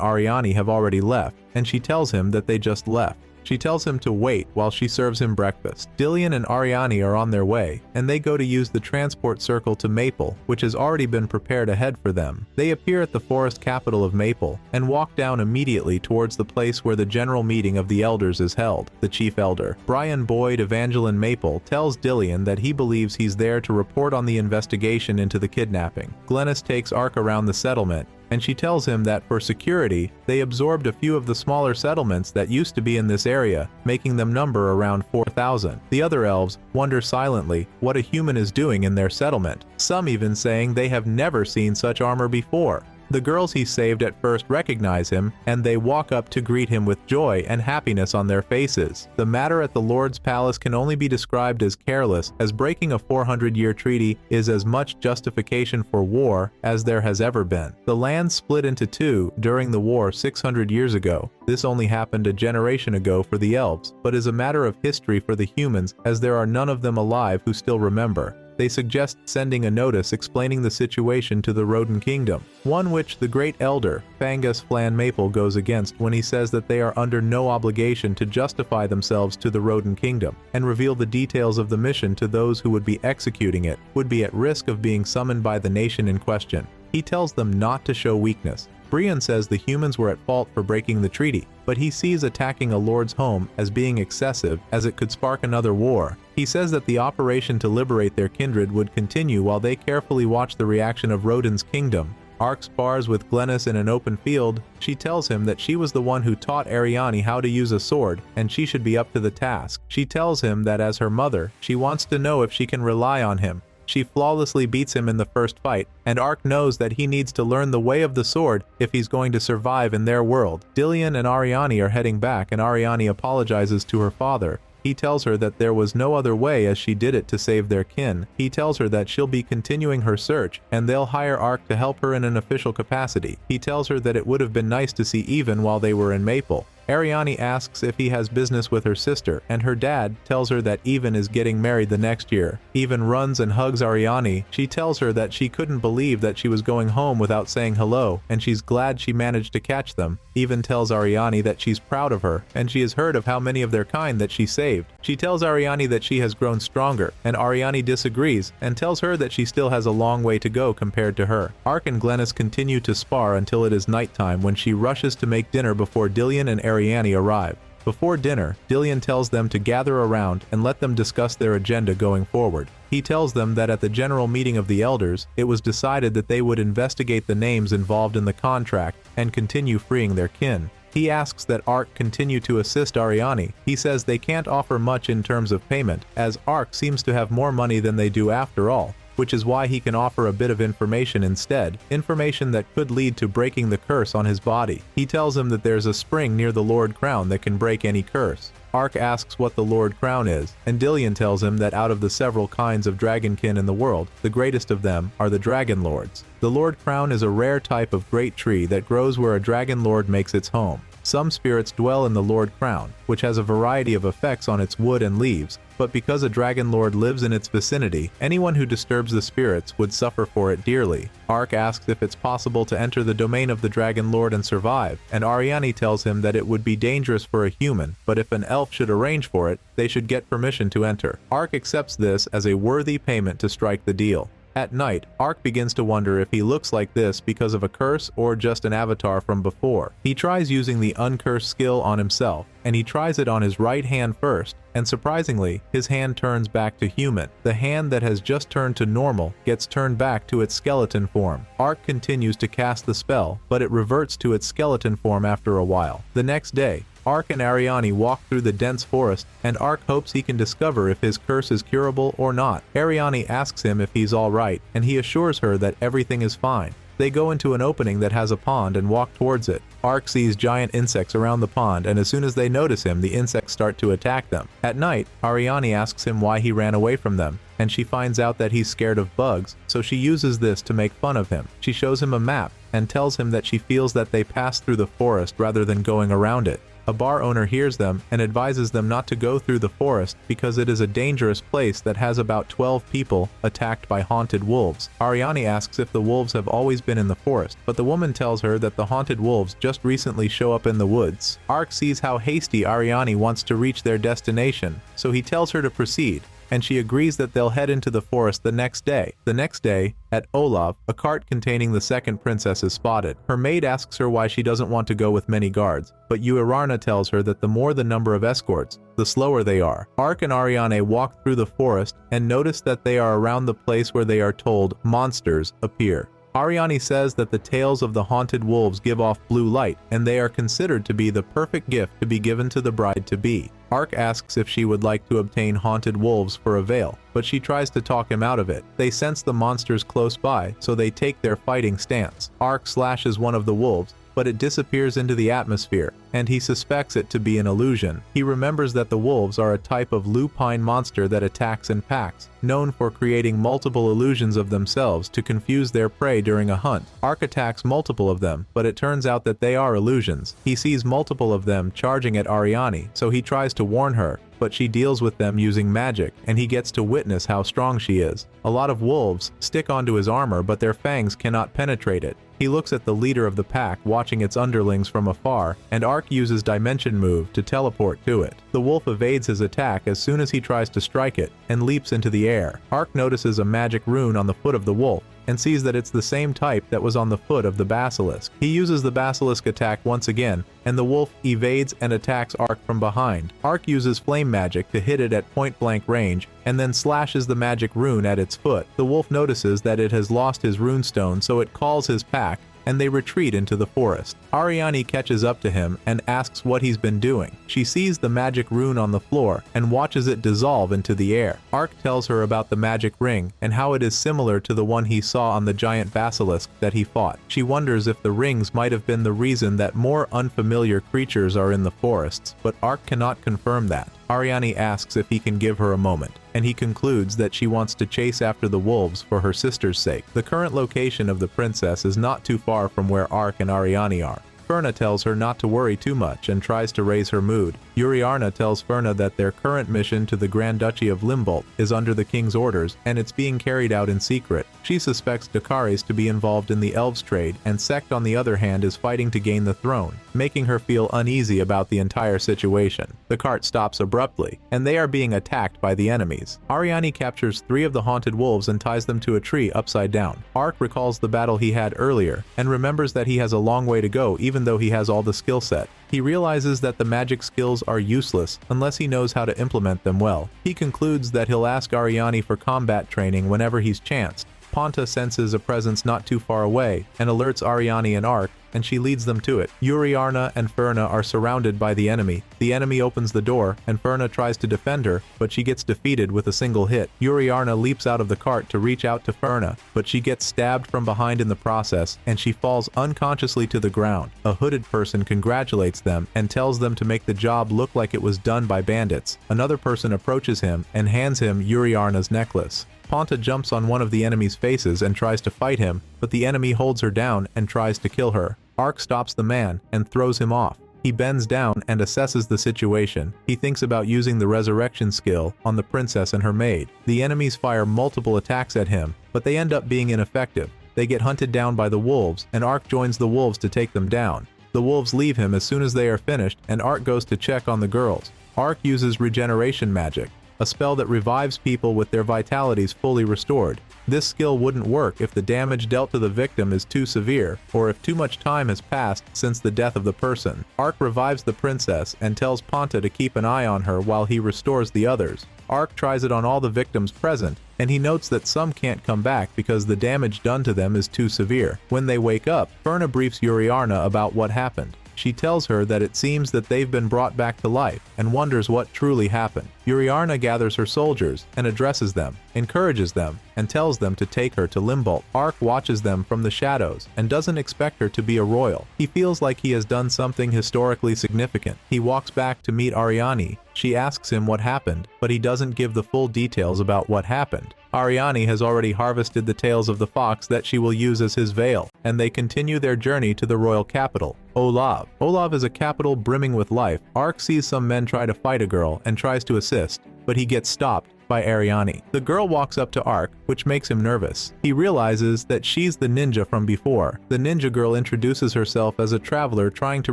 Speaker 1: Ariane have already left, and she tells him that they just left. She tells him to wait while she serves him breakfast. Dillian and Ariane are on their way, and they go to use the transport circle to Maple, which has already been prepared ahead for them. They appear at the forest capital of Maple, and walk down immediately towards the place where the general meeting of the elders is held. The chief elder, Brian Boyd Evangeline Maple, tells Dillian that he believes he's there to report on the investigation into the kidnapping. Glennis takes Ark around the settlement, and she tells him that for security, they absorbed a few of the smaller settlements that used to be in this area, making them number around 4,000. The other elves wonder silently what a human is doing in their settlement, some even saying they have never seen such armor before. The girls he saved at first recognize him, and they walk up to greet him with joy and happiness on their faces. The matter at the Lord's palace can only be described as careless, as breaking a 400-year treaty is as much justification for war as there has ever been. The land split into two during the war 600 years ago. This only happened a generation ago for the elves, but is a matter of history for the humans, as there are none of them alive who still remember. They suggest sending a notice explaining the situation to the Rodent Kingdom, one which the great elder, Fangus Flan Maple, goes against when he says that they are under no obligation to justify themselves to the Rodent Kingdom, and reveal the details of the mission to those who would be executing it, would be at risk of being summoned by the nation in question. He tells them not to show weakness. Brian says the humans were at fault for breaking the treaty, but he sees attacking a lord's home as being excessive, as it could spark another war. He says that the operation to liberate their kindred would continue while they carefully watch the reaction of Rodin's kingdom. Ark spars with Glennis in an open field. She tells him that she was the one who taught Ariane how to use a sword, and she should be up to the task. She tells him that as her mother, she wants to know if she can rely on him. She flawlessly beats him in the first fight, and Ark knows that he needs to learn the way of the sword if he's going to survive in their world. Dillian and Ariane are heading back, and Ariane apologizes to her father. He tells her that there was no other way, as she did it to save their kin. He tells her that she'll be continuing her search, and they'll hire Ark to help her in an official capacity. He tells her that it would have been nice to see Even while they were in Maple. Ariane asks if he has business with her sister, and her dad tells her that Even is getting married the next year. Even runs and hugs Ariane. She tells her that she couldn't believe that she was going home without saying hello, and she's glad she managed to catch them. Even tells Ariane that she's proud of her, and she has heard of how many of their kind that she saved. She tells Ariane that she has grown stronger, and Ariane disagrees, and tells her that she still has a long way to go compared to her. Ark and Glennis continue to spar until it is nighttime, when she rushes to make dinner before Dillian and Ariane arrive. Before dinner, Dillian tells them to gather around and let them discuss their agenda going forward. He tells them that at the general meeting of the elders, it was decided that they would investigate the names involved in the contract and continue freeing their kin. He asks that Ark continue to assist Ariane. He says they can't offer much in terms of payment, as Ark seems to have more money than they do after all, which is why he can offer a bit of information instead, information that could lead to breaking the curse on his body. He tells him that there's a spring near the Lord Crown that can break any curse. Ark asks what the Lord Crown is, and Dillian tells him that out of the several kinds of dragonkin in the world, the greatest of them are the Dragon Lords. The Lord Crown is a rare type of great tree that grows where a Dragon Lord makes its home. Some spirits dwell in the Lord Crown, which has a variety of effects on its wood and leaves, but because a dragon lord lives in its vicinity, anyone who disturbs the spirits would suffer for it dearly. Arc asks if it's possible to enter the domain of the dragon lord and survive, and Ariane tells him that it would be dangerous for a human, but if an elf should arrange for it, they should get permission to enter. Arc accepts this as a worthy payment to strike the deal. At night, Arc begins to wonder if he looks like this because of a curse or just an avatar from before. He tries using the uncursed skill on himself, and he tries it on his right hand first, and surprisingly, his hand turns back to human. The hand that has just turned to normal gets turned back to its skeleton form. Arc continues to cast the spell, but it reverts to its skeleton form after a while. The next day, Arc and Ariane walk through the dense forest, and Arc hopes he can discover if his curse is curable or not. Ariane asks him if he's alright, and he assures her that everything is fine. They go into an opening that has a pond and walk towards it. Arc sees giant insects around the pond, and as soon as they notice him, the insects start to attack them. At night, Ariane asks him why he ran away from them, and she finds out that he's scared of bugs, so she uses this to make fun of him. She shows him a map, and tells him that she feels that they pass through the forest rather than going around it. A bar owner hears them and advises them not to go through the forest because it is a dangerous place that has about 12 people attacked by haunted wolves. Ariane asks if the wolves have always been in the forest, but the woman tells her that the haunted wolves just recently show up in the woods. Arc sees how hasty Ariane wants to reach their destination, so he tells her to proceed, and she agrees that they'll head into the forest the next day. The next day, at Olaf, a cart containing the second princess is spotted. Her maid asks her why she doesn't want to go with many guards, but Yakunara tells her that the more the number of escorts, the slower they are. Arc and Ariane walk through the forest and notice that they are around the place where they are told monsters appear. Ariane says that the tails of the haunted wolves give off blue light, and they are considered to be the perfect gift to be given to the bride-to-be. Arc asks if she would like to obtain haunted wolves for a veil, but she tries to talk him out of it. They sense the monsters close by, so they take their fighting stance. Arc slashes one of the wolves, but it disappears into the atmosphere, and he suspects it to be an illusion. He remembers that the wolves are a type of lupine monster that attacks in packs, known for creating multiple illusions of themselves to confuse their prey during a hunt. Arc attacks multiple of them, but it turns out that they are illusions. He sees multiple of them charging at Ariane, so he tries to warn her, but she deals with them using magic, and he gets to witness how strong she is. A lot of wolves stick onto his armor, but their fangs cannot penetrate it. He looks at the leader of the pack watching its underlings from afar, and Arc uses Dimension Move to teleport to it. The wolf evades his attack as soon as he tries to strike it, and leaps into the air. Arc notices a magic rune on the foot of the wolf, and sees that it's the same type that was on the foot of the basilisk. He uses the basilisk attack once again, and the wolf evades and attacks Arc from behind. Arc uses flame magic to hit it at point-blank range, and then slashes the magic rune at its foot. The wolf notices that it has lost his runestone, so it calls his pack, and they retreat into the forest. Ariane catches up to him and asks what he's been doing. She sees the magic rune on the floor and watches it dissolve into the air. Arc tells her about the magic ring and how it is similar to the one he saw on the giant basilisk that he fought. She wonders if the rings might have been the reason that more unfamiliar creatures are in the forests, but Arc cannot confirm that. Ariane asks if he can give her a moment, and he concludes that she wants to chase after the wolves for her sister's sake. The current location of the princess is not too far from where Arc and Ariane are. Ferna tells her not to worry too much and tries to raise her mood. Yuriarna tells Ferna that their current mission to the Grand Duchy of Limbolt is under the king's orders, and it's being carried out in secret. She suspects Dakaris to be involved in the elves trade, and Sect on the other hand is fighting to gain the throne, making her feel uneasy about the entire situation. The cart stops abruptly, and they are being attacked by the enemies. Ariane captures 3 of the haunted wolves and ties them to a tree upside down. Arc recalls the battle he had earlier, and remembers that he has a long way to go even though he has all the skill set. He realizes that the magic skills are useless unless he knows how to implement them well. He concludes that he'll ask Ariane for combat training whenever he's chanced. Ponta senses a presence not too far away and alerts Ariane and Arc, and she leads them to it. Yuriarna and Ferna are surrounded by the enemy. The enemy opens the door, and Ferna tries to defend her, but she gets defeated with a single hit. Yuriarna leaps out of the cart to reach out to Ferna, but she gets stabbed from behind in the process, and she falls unconsciously to the ground. A hooded person congratulates them and tells them to make the job look like it was done by bandits. Another person approaches him and hands him Yuriarna's necklace. Ponta jumps on one of the enemy's faces and tries to fight him, but the enemy holds her down and tries to kill her. Arc stops the man and throws him off. He bends down and assesses the situation. He thinks about using the resurrection skill on the princess and her maid. The enemies fire multiple attacks at him, but they end up being ineffective. They get hunted down by the wolves, and Ark joins the wolves to take them down. The wolves leave him as soon as they are finished, and Ark goes to check on the girls. Ark uses regeneration magic, a spell that revives people with their vitalities fully restored. This skill wouldn't work if the damage dealt to the victim is too severe, or if too much time has passed since the death of the person. Ark revives the princess and tells Ponta to keep an eye on her while he restores the others. Ark tries it on all the victims present, and he notes that some can't come back because the damage done to them is too severe. When they wake up, Ferna briefs Yuriarna about what happened. She tells her that it seems that they've been brought back to life and wonders what truly happened. Yuriarna gathers her soldiers and addresses them, encourages them, and tells them to take her to Limbolt. Ark watches them from the shadows and doesn't expect her to be a royal. He feels like he has done something historically significant. He walks back to meet Ariane. She asks him what happened, but he doesn't give the full details about what happened. Ariane has already harvested the tails of the fox that she will use as his veil, and they continue their journey to the royal capital, Olav. Olav is a capital brimming with life. Ark sees some men try to fight a girl and tries to assist, but he gets stopped by Ariane. The girl walks up to Ark, which makes him nervous. He realizes that she's the ninja from before. The ninja girl introduces herself as a traveler trying to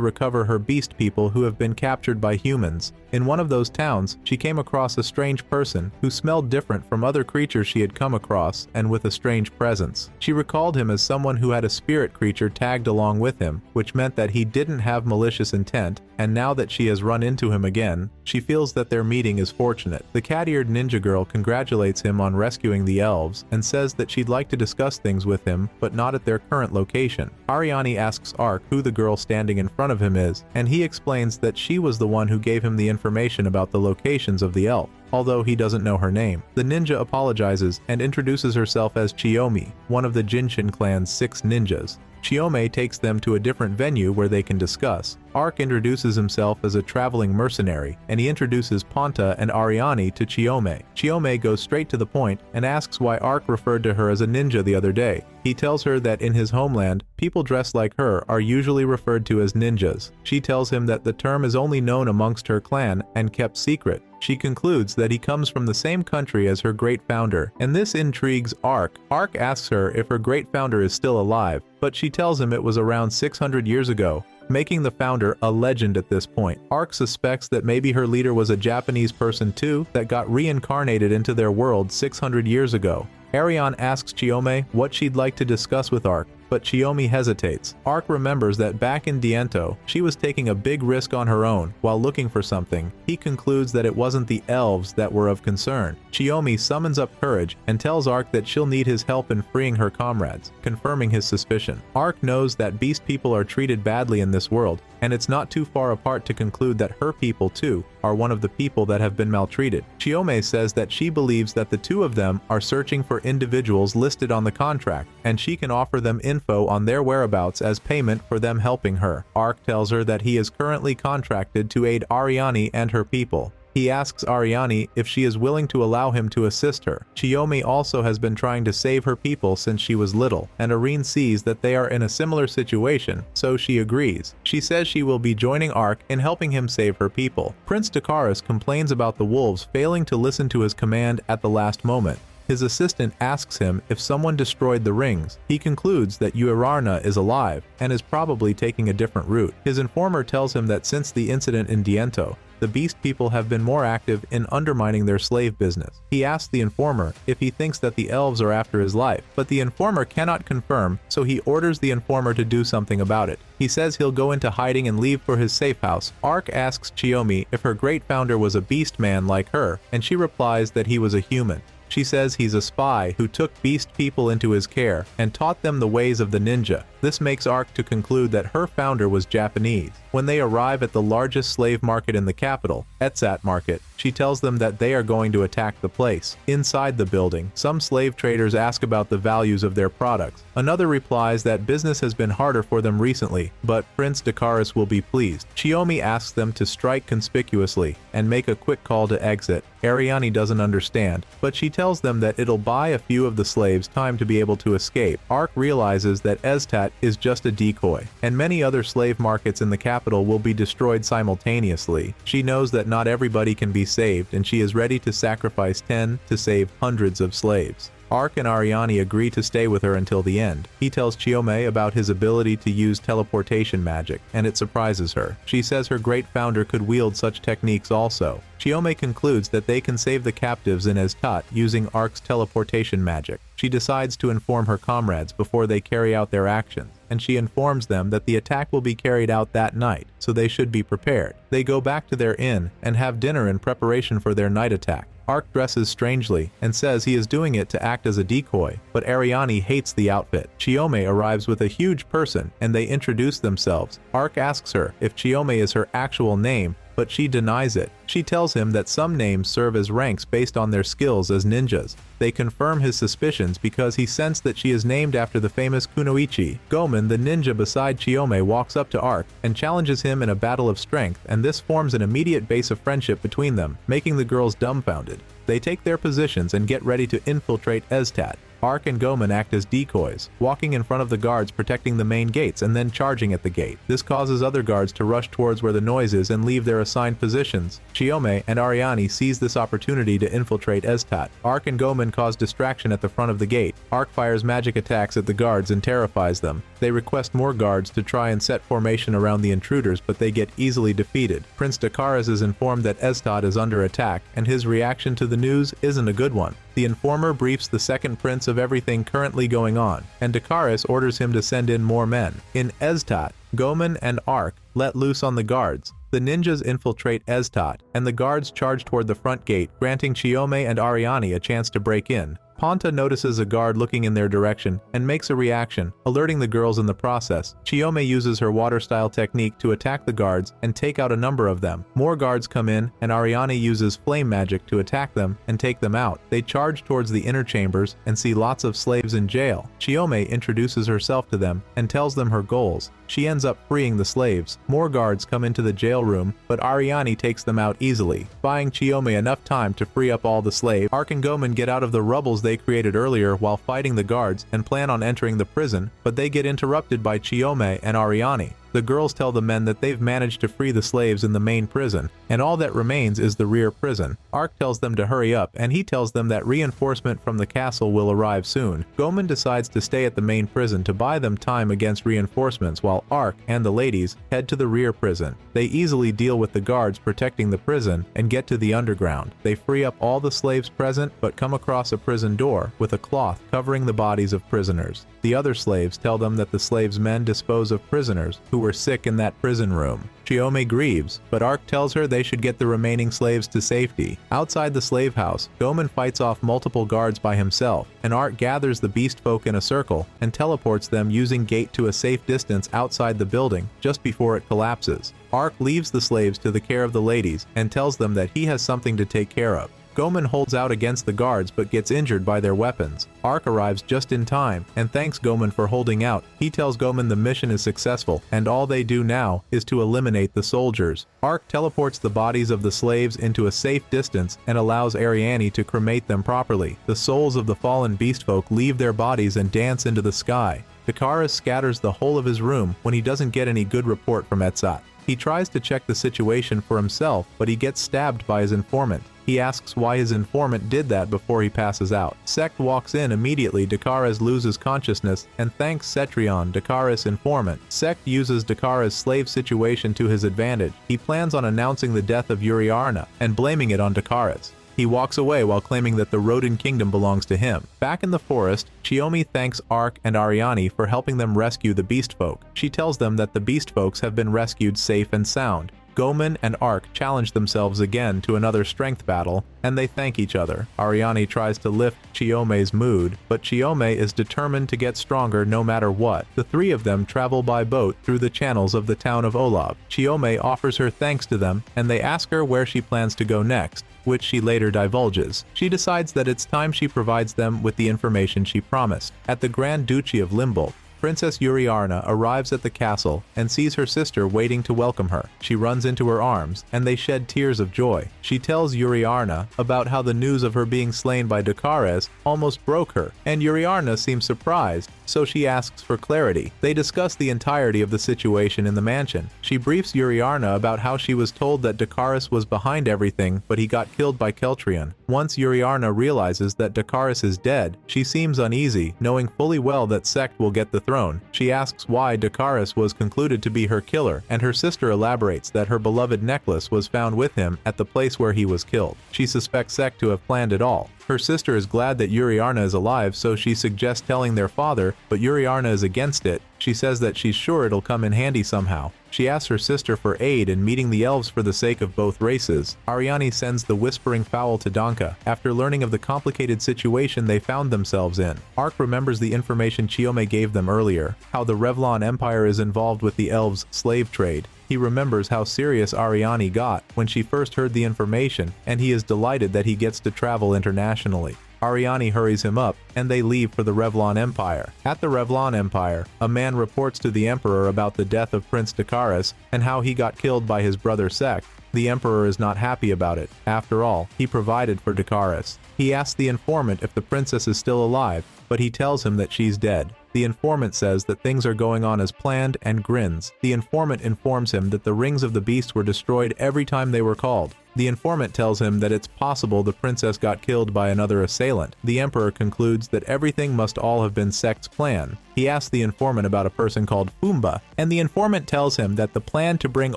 Speaker 1: recover her beast people who have been captured by humans. In one of those towns, she came across a strange person who smelled different from other creatures she had come across and with a strange presence. She recalled him as someone who had a spirit creature tagged along with him, which meant that he didn't have malicious intent, and now that she has run into him again, she feels that their meeting is fortunate. The cat-eared ninja girl congratulates him on rescuing the elves and says that she'd like to discuss things with him, but not at their current location. Ariane asks Ark who the girl standing in front of him is, and he explains that she was the one who gave him the information about the locations of the elf, although he doesn't know her name. The ninja apologizes and introduces herself as Chiyomi, one of the Jinshin clan's 6 ninjas. Chiyomi takes them to a different venue where they can discuss. Ark introduces himself as a traveling mercenary, and he introduces Ponta and Ariane to Chiyomi. Chiyomi goes straight to the point and asks why Ark referred to her as a ninja the other day. He tells her that in his homeland, people dressed like her are usually referred to as ninjas. She tells him that the term is only known amongst her clan and kept secret. She concludes that he comes from the same country as her great founder, and this intrigues Ark. Ark asks her if her great founder is still alive, but she tells him it was around 600 years ago, making the founder a legend at this point. Ark suspects that maybe her leader was a Japanese person too that got reincarnated into their world 600 years ago. Ariane asks Chiyomi what she'd like to discuss with Ark, but Chiyomi hesitates. Ark remembers that back in Diento, she was taking a big risk on her own while looking for something. He concludes that it wasn't the elves that were of concern. Chiyomi summons up courage and tells Ark that she'll need his help in freeing her comrades, confirming his suspicion. Ark knows that beast people are treated badly in this world, and it's not too far apart to conclude that her people too are one of the people that have been maltreated. Chiyomi says that she believes that the two of them are searching for individuals listed on the contract, and she can offer them info on their whereabouts as payment for them helping her. Ark tells her that he is currently contracted to aid Ariane and her people. He asks Ariane if she is willing to allow him to assist her. Chiyomi also has been trying to save her people since she was little, and Arine sees that they are in a similar situation, so she agrees. She says she will be joining Ark in helping him save her people. Prince Dakaris complains about the wolves failing to listen to his command at the last moment. His assistant asks him if someone destroyed the rings. He concludes that Yuriarna is alive and is probably taking a different route. His informer tells him that since the incident in Diento, the beast people have been more active in undermining their slave business. He asks the informer if he thinks that the elves are after his life, but the informer cannot confirm, so he orders the informer to do something about it. He says he'll go into hiding and leave for his safe house. Ark asks Chiyomi if her great founder was a beast man like her, and she replies that he was a human. She says he's a spy who took beast people into his care and taught them the ways of the ninja. This makes Ark to conclude that her founder was Japanese. When they arrive at the largest slave market in the capital, Etsat Market, she tells them that they are going to attack the place. Inside the building, some slave traders ask about the values of their products. Another replies that business has been harder for them recently, but Prince Dakaris will be pleased. Chiyomi asks them to strike conspicuously and make a quick call to exit. Ariane doesn't understand, but she tells them that it'll buy a few of the slaves time to be able to escape. Ark realizes that Estat is just a decoy, and many other slave markets in the capital will be destroyed simultaneously. She knows that not everybody can be saved, and she is ready to sacrifice 10 to save hundreds of slaves. Arc and Ariane agree to stay with her until the end. He tells Chiyome about his ability to use teleportation magic, and it surprises her. She says her great founder could wield such techniques also. Chiyome concludes that they can save the captives in Estat using Arc's teleportation magic. She decides to inform her comrades before they carry out their actions, and she informs them that the attack will be carried out that night, so they should be prepared. They go back to their inn and have dinner in preparation for their night attack. Arc dresses strangely and says he is doing it to act as a decoy, but Ariane hates the outfit. Chiyome arrives with a huge person and they introduce themselves. Arc asks her if Chiyome is her actual name, but she denies it. She tells him that some names serve as ranks based on their skills as ninjas. They confirm his suspicions because he sensed that she is named after the famous Kunoichi. Gomen, the ninja beside Chiyome, walks up to Arc and challenges him in a battle of strength, and this forms an immediate base of friendship between them, making the girls dumbfounded. They take their positions and get ready to infiltrate Estat. Arc and Gomen act as decoys, walking in front of the guards protecting the main gates and then charging at the gate. This causes other guards to rush towards where the noise is and leave their assigned positions. Chiyome and Ariane seize this opportunity to infiltrate Estat. Arc and Gomen cause distraction at the front of the gate. Arc fires magic attacks at the guards and terrifies them. They request more guards to try and set formation around the intruders, but they get easily defeated. Prince Dakaris is informed that Estat is under attack, and his reaction to the news isn't a good one. The informer briefs the second prince of everything currently going on, and Dakaris orders him to send in more men. In Estat, Gomen and Arc let loose on the guards. The ninjas infiltrate Estat, and the guards charge toward the front gate, granting Chiyome and Ariane a chance to break in. Ponta notices a guard looking in their direction and makes a reaction, alerting the girls in the process. Chiyome uses her water-style technique to attack the guards and take out a number of them. More guards come in, and Ariane uses flame magic to attack them and take them out. They charge towards the inner chambers and see lots of slaves in jail. Chiyome introduces herself to them and tells them her goals. She ends up freeing the slaves. More guards come into the jail room, but Ariane takes them out easily, buying Chiyome enough time to free up all the slaves. Arc and Gomen get out of the rubbles they created earlier while fighting the guards and plan on entering the prison, but they get interrupted by Chiyome and Ariane. The girls tell the men that they've managed to free the slaves in the main prison, and all that remains is the rear prison. Arc tells them to hurry up, and he tells them that reinforcement from the castle will arrive soon. Gomen decides to stay at the main prison to buy them time against reinforcements, while Arc and the ladies head to the rear prison. They easily deal with the guards protecting the prison and get to the underground. They free up all the slaves present, but come across a prison door with a cloth covering the bodies of prisoners. The other slaves tell them that the slaves' men dispose of prisoners who were sick in that prison room. Chiyome grieves, but Arc tells her they should get the remaining slaves to safety. Outside the slave house, Gomen fights off multiple guards by himself, and Arc gathers the beast folk in a circle and teleports them using gate to a safe distance outside the building just before it collapses. Arc leaves the slaves to the care of the ladies and tells them that he has something to take care of. Gomen holds out against the guards but gets injured by their weapons. Arc arrives just in time and thanks Gomen for holding out. He tells Gomen the mission is successful and all they do now is to eliminate the soldiers. Arc teleports the bodies of the slaves into a safe distance and allows Ariane to cremate them properly. The souls of the fallen beast folk leave their bodies and dance into the sky. Dakaris scatters the whole of his room when he doesn't get any good report from Estat. He tries to check the situation for himself, but he gets stabbed by his informant. He asks why his informant did that before he passes out. Sect walks in immediately. Dakaris loses consciousness and thanks Cetrion, Dakaris' informant. Sect uses Dakaris' slave situation to his advantage. He plans on announcing the death of Yuriarna and blaming it on Dakaris. He walks away while claiming that the Rodin kingdom belongs to him. Back in the forest, Chiyome thanks Arc and Ariane for helping them rescue the beast folk. She tells them that the beast folks have been rescued safe and sound. Gomen and Arc challenge themselves again to another strength battle, and they thank each other. Ariane tries to lift Chiyome's mood, but Chiyome is determined to get stronger no matter what. The three of them travel by boat through the channels of the town of Olav. Chiyome offers her thanks to them, and they ask her where she plans to go next, which she later divulges. She decides that it's time she provides them with the information she promised. At the Grand Duchy of Limbold, Princess Yuriarna arrives at the castle and sees her sister waiting to welcome her. She runs into her arms, and they shed tears of joy. She tells Yuriarna about how the news of her being slain by Dakaris almost broke her, and Yuriarna seems surprised. so she asks for clarity. They discuss the entirety of the situation in the mansion. She briefs Yuriarna about how she was told that Dakaris was behind everything, but he got killed by Keltrion. Once Yuriarna realizes that Dakaris is dead, she seems uneasy, knowing fully well that Sect will get the throne. She asks why Dakaris was concluded to be her killer, and her sister elaborates that her beloved necklace was found with him at the place where he was killed. She suspects Sect to have planned it all. Her sister is glad that Yuriarna is alive, so she suggests telling their father, but Yuriarna is against it. She says that she's sure it'll come in handy somehow. She asks her sister for aid in meeting the elves for the sake of both races. Ariane sends the Whispering Fowl to Danka, after learning of the complicated situation they found themselves in. Ark remembers the information Chiome gave them earlier, how the Revlon Empire is involved with the elves' slave trade. He remembers how serious Ariane got when she first heard the information, and he is delighted that he gets to travel internationally. Ariane hurries him up, and they leave for the Revlon Empire. At the Revlon Empire, a man reports to the Emperor about the death of Prince Dakaris and how he got killed by his brother Sect. The Emperor is not happy about it. After all, he provided for Dakaris. He asks the informant if the princess is still alive, but he tells him that she's dead. The informant says that things are going on as planned and grins. The informant informs him that the rings of the beast were destroyed every time they were called. The informant tells him that it's possible the princess got killed by another assailant. The Emperor concludes that everything must all have been Sect's plan. He asks the informant about a person called Fumba, and the informant tells him that the plan to bring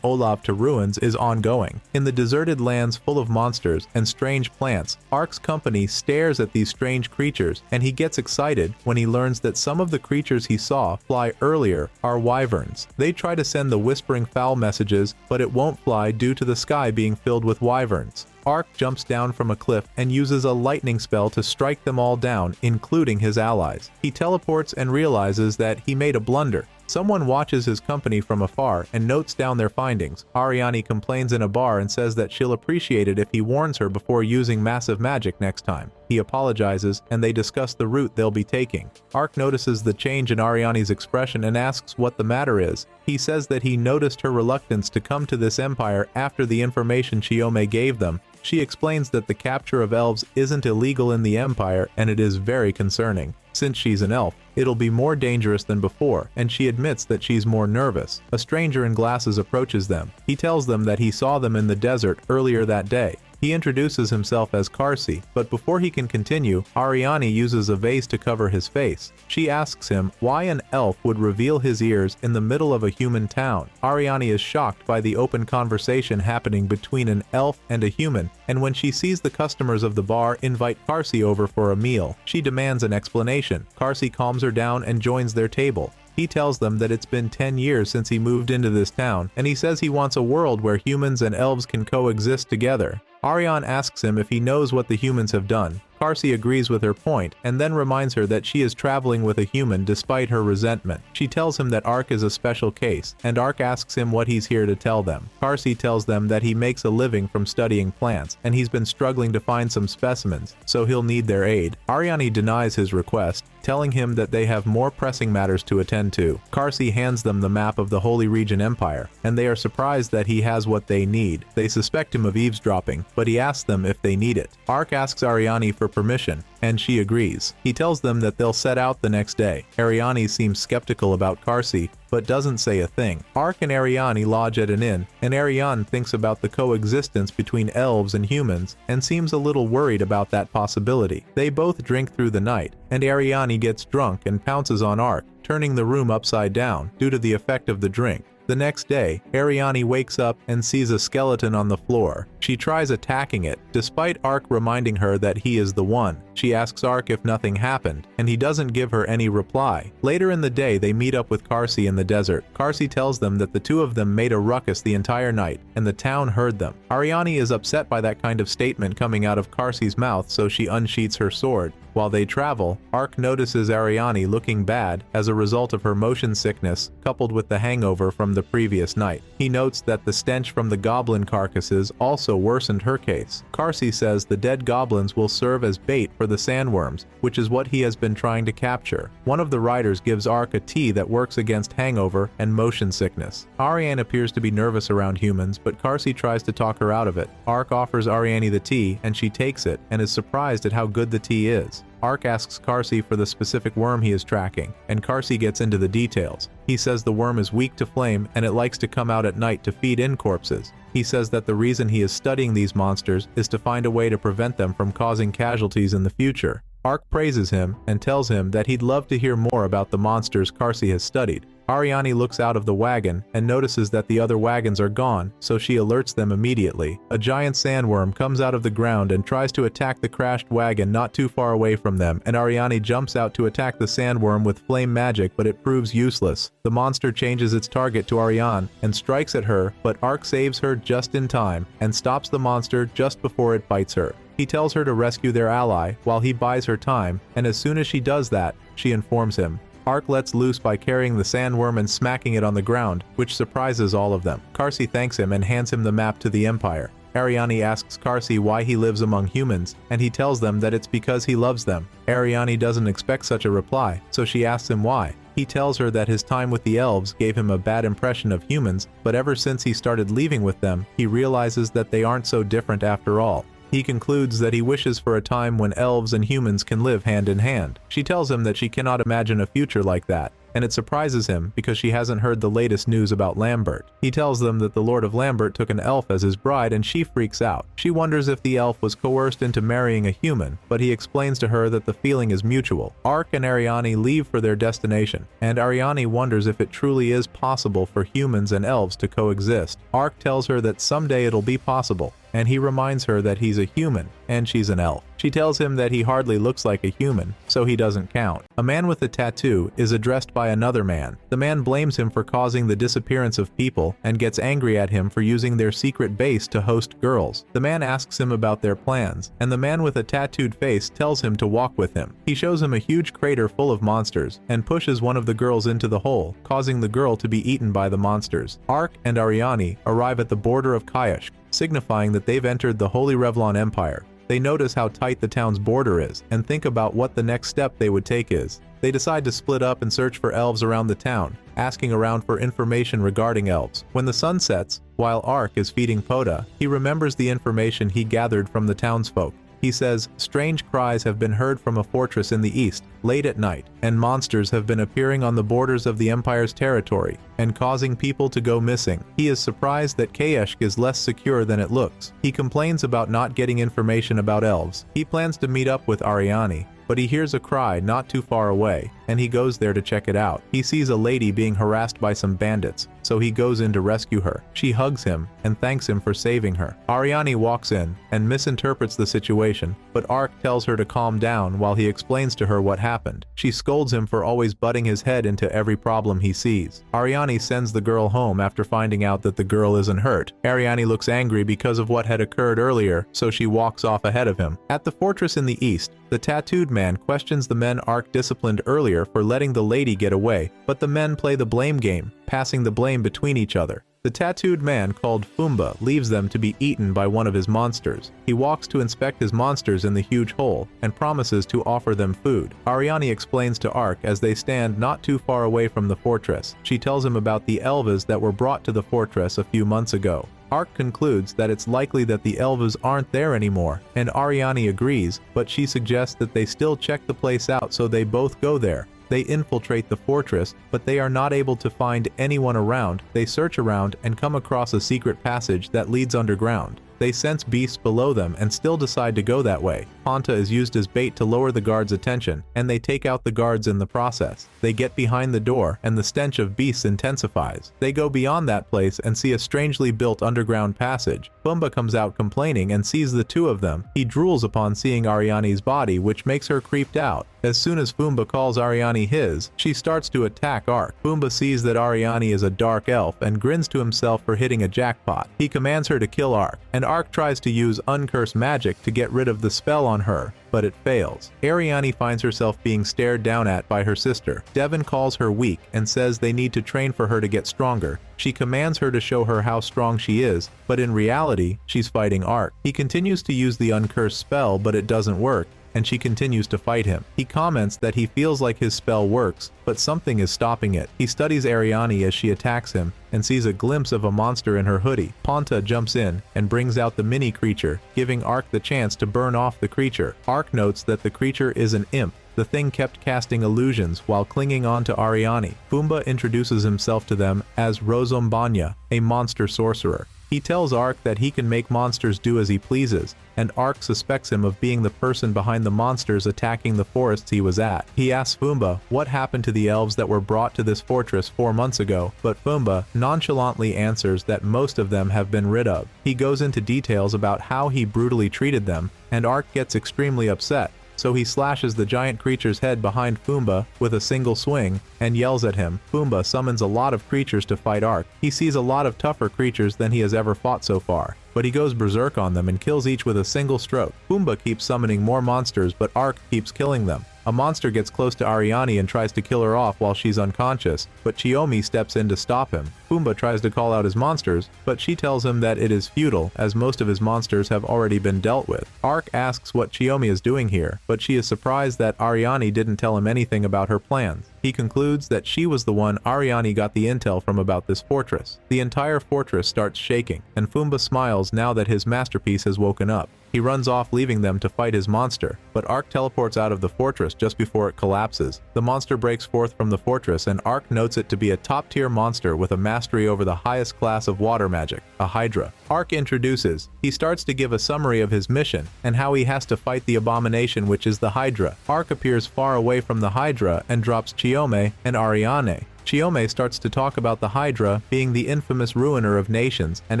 Speaker 1: Olaf to ruins is ongoing. In the deserted lands full of monsters and strange plants, Ark's company stares at these strange creatures, and he gets excited when he learns that some of the creatures he saw fly earlier are wyverns. They try to send the Whispering Fowl messages, but it won't fly due to the sky being filled with wyverns. Ark jumps down from a cliff and uses a lightning spell to strike them all down, including his allies. He teleports and realizes that he made a blunder. Someone watches his company from afar and notes down their findings. Ariane complains in a bar and says that she'll appreciate it if he warns her before using massive magic next time. He apologizes, and they discuss the route they'll be taking. Ark notices the change in Ariane's expression and asks what the matter is. He says that he noticed her reluctance to come to this empire after the information Chiome gave them. She explains that the capture of elves isn't illegal in the empire, and it is very concerning. Since she's an elf, it'll be more dangerous than before, and she admits that she's more nervous. A stranger in glasses approaches them. He tells them that he saw them in the desert earlier that day. He introduces himself as Karsi, but before he can continue, Ariane uses a vase to cover his face. She asks him why an elf would reveal his ears in the middle of a human town. Ariane is shocked by the open conversation happening between an elf and a human, and when she sees the customers of the bar invite Karsi over for a meal, she demands an explanation. Karsi calms her down and joins their table. He tells them that it's been 10 years since he moved into this town, and he says he wants a world where humans and elves can coexist together. Ariane asks him if he knows what the humans have done. Karsi agrees with her point, and then reminds her that she is traveling with a human despite her resentment. She tells him that Ark is a special case, and Ark asks him what he's here to tell them. Karsi tells them that he makes a living from studying plants, and he's been struggling to find some specimens, so he'll need their aid. Ariane denies his request, telling him that they have more pressing matters to attend to. Karsi hands them the map of the Holy Region Empire, and they are surprised that he has what they need. They suspect him of eavesdropping, but he asks them if they need it. Ark asks Ariane for permission, and she agrees. He tells them that they'll set out the next day. Ariane seems skeptical about Karsi, but doesn't say a thing. Ark and Ariane lodge at an inn, and Ariane thinks about the coexistence between elves and humans, and seems a little worried about that possibility. They both drink through the night, and Ariane gets drunk and pounces on Ark, turning the room upside down due to the effect of the drink. The next day, Ariane wakes up and sees a skeleton on the floor. She tries attacking it, despite Ark reminding her that he is the one. She asks Ark if nothing happened, and he doesn't give her any reply. Later in the day, they meet up with Karsi in the desert. Karsi tells them that the two of them made a ruckus the entire night, and the town heard them. Ariane is upset by that kind of statement coming out of Karsi's mouth, so she unsheaths her sword. While they travel, Ark notices Ariane looking bad as a result of her motion sickness coupled with the hangover from the previous night. He notes that the stench from the goblin carcasses also worsened her case. Karsi says the dead goblins will serve as bait for the sandworms, which is what he has been trying to capture. One of the riders gives Ark a tea that works against hangover and motion sickness. Ariane appears to be nervous around humans, but Karsi tries to talk her out of it. Ark offers Ariane the tea, and she takes it and is surprised at how good the tea is. Ark asks Karsi for the specific worm he is tracking, and Karsi gets into the details. He says the worm is weak to flame and it likes to come out at night to feed in corpses. He says that the reason he is studying these monsters is to find a way to prevent them from causing casualties in the future. Ark praises him and tells him that he'd love to hear more about the monsters Karsi has studied. Ariane looks out of the wagon and notices that the other wagons are gone, so she alerts them immediately. A giant sandworm comes out of the ground and tries to attack the crashed wagon not too far away from them, and Ariane jumps out to attack the sandworm with flame magic, but it proves useless. The monster changes its target to Ariane and strikes at her, but Ark saves her just in time and stops the monster just before it bites her. He tells her to rescue their ally while he buys her time, and as soon as she does that, she informs him. Ark lets loose by carrying the sandworm and smacking it on the ground, which surprises all of them. Karsi thanks him and hands him the map to the Empire. Ariane asks Karsi why he lives among humans, and he tells them that it's because he loves them. Ariane doesn't expect such a reply, so she asks him why. He tells her that his time with the elves gave him a bad impression of humans, but ever since he started leaving with them, he realizes that they aren't so different after all. He concludes that he wishes for a time when elves and humans can live hand in hand. She tells him that she cannot imagine a future like that, and it surprises him because she hasn't heard the latest news about Lambert. He tells them that the Lord of Lambert took an elf as his bride, and she freaks out. She wonders if the elf was coerced into marrying a human, but he explains to her that the feeling is mutual. Ark and Ariane leave for their destination, and Ariane wonders if it truly is possible for humans and elves to coexist. Ark tells her that someday it'll be possible, and he reminds her that he's a human and she's an elf. She tells him that he hardly looks like a human, so he doesn't count. A man with a tattoo is addressed by another man. The man blames him for causing the disappearance of people and gets angry at him for using their secret base to host girls. The man asks him about their plans, and the man with a tattooed face tells him to walk with him. He shows him a huge crater full of monsters and pushes one of the girls into the hole, causing the girl to be eaten by the monsters. Ark and Ariane arrive at the border of Kyushk, signifying that they've entered the Holy Revlon Empire. They notice how tight the town's border is and think about what the next step they would take is. They decide to split up and search for elves around the town, asking around for information regarding elves. When the sun sets, while Ark is feeding Poda, he remembers the information he gathered from the townsfolk. He says, strange cries have been heard from a fortress in the east, late at night, and monsters have been appearing on the borders of the Empire's territory, and causing people to go missing. He is surprised that Kyushk is less secure than it looks. He complains about not getting information about elves. He plans to meet up with Ariane, but he hears a cry not too far away, and he goes there to check it out. He sees a lady being harassed by some bandits, so he goes in to rescue her. She hugs him and thanks him for saving her. Ariane walks in and misinterprets the situation, but Ark tells her to calm down while he explains to her what happened. She scolds him for always butting his head into every problem he sees. Ariane sends the girl home after finding out that the girl isn't hurt. Ariane looks angry because of what had occurred earlier, so she walks off ahead of him. At the fortress in the east, the tattooed man questions the men Ark disciplined earlier for letting the lady get away, but the men play the blame game, passing the blame between each other. The tattooed man called Fumba leaves them to be eaten by one of his monsters. He walks to inspect his monsters in the huge hole and promises to offer them food. Ariane explains to Ark as they stand not too far away from the fortress. She tells him about the Elvas that were brought to the fortress a few months ago. Ark concludes that it's likely that the Elvas aren't there anymore, and Ariane agrees, but she suggests that they still check the place out, so they both go there. They infiltrate the fortress, but they are not able to find anyone around. They search around and come across a secret passage that leads underground. They sense beasts below them and still decide to go that way. Ponta is used as bait to lower the guards' attention, and they take out the guards in the process. They get behind the door, and the stench of beasts intensifies. They go beyond that place and see a strangely built underground passage. Fumba comes out complaining and sees the two of them. He drools upon seeing Ariane's body, which makes her creeped out. As soon as Fumba calls Ariane his, she starts to attack Ark. Fumba sees that Ariane is a dark elf and grins to himself for hitting a jackpot. He commands her to kill Ark, and Ark tries to use uncursed magic to get rid of the spell on her, but it fails. Ariane finds herself being stared down at by her sister. Devon calls her weak and says they need to train for her to get stronger. She commands her to show her how strong she is, but in reality, she's fighting Ark. He continues to use the uncursed spell, but it doesn't work, and she continues to fight him. He comments that he feels like his spell works, but something is stopping it. He studies Ariane as she attacks him and sees a glimpse of a monster in her hoodie. Ponta jumps in and brings out the mini creature, giving Arc the chance to burn off the creature. Arc notes that the creature is an imp. The thing kept casting illusions while clinging on to Ariane. Pumbaa introduces himself to them as Rozombanya, a monster sorcerer. He tells Arc that he can make monsters do as he pleases, and Arc suspects him of being the person behind the monsters attacking the forests he was at. He asks Pumbaa what happened to the elves that were brought to this fortress 4 months ago, but Pumbaa nonchalantly answers that most of them have been rid of. He goes into details about how he brutally treated them, and Arc gets extremely upset. So he slashes the giant creature's head behind Pumbaa with a single swing and yells at him. Pumbaa summons a lot of creatures to fight Arc. He sees a lot of tougher creatures than he has ever fought so far, but he goes berserk on them and kills each with a single stroke. Pumbaa keeps summoning more monsters, but Arc keeps killing them. A monster gets close to Ariane and tries to kill her off while she's unconscious, but Chiyomi steps in to stop him. Pumbaa tries to call out his monsters, but she tells him that it is futile as most of his monsters have already been dealt with. Arc asks what Chiyomi is doing here, but she is surprised that Ariane didn't tell him anything about her plans. He concludes that she was the one Ariane got the intel from about this fortress. The entire fortress starts shaking, and Pumbaa smiles now that his masterpiece has woken up. He runs off, leaving them to fight his monster, but Arc teleports out of the fortress just before it collapses. The monster breaks forth from the fortress, and Arc notes it to be a top-tier monster with a mastery over the highest class of water magic, a Hydra. Arc introduces. He starts to give a summary of his mission, and how he has to fight the abomination which is the Hydra. Arc appears far away from the Hydra and drops Chiyome and Ariane. Chiyome starts to talk about the Hydra being the infamous ruiner of nations and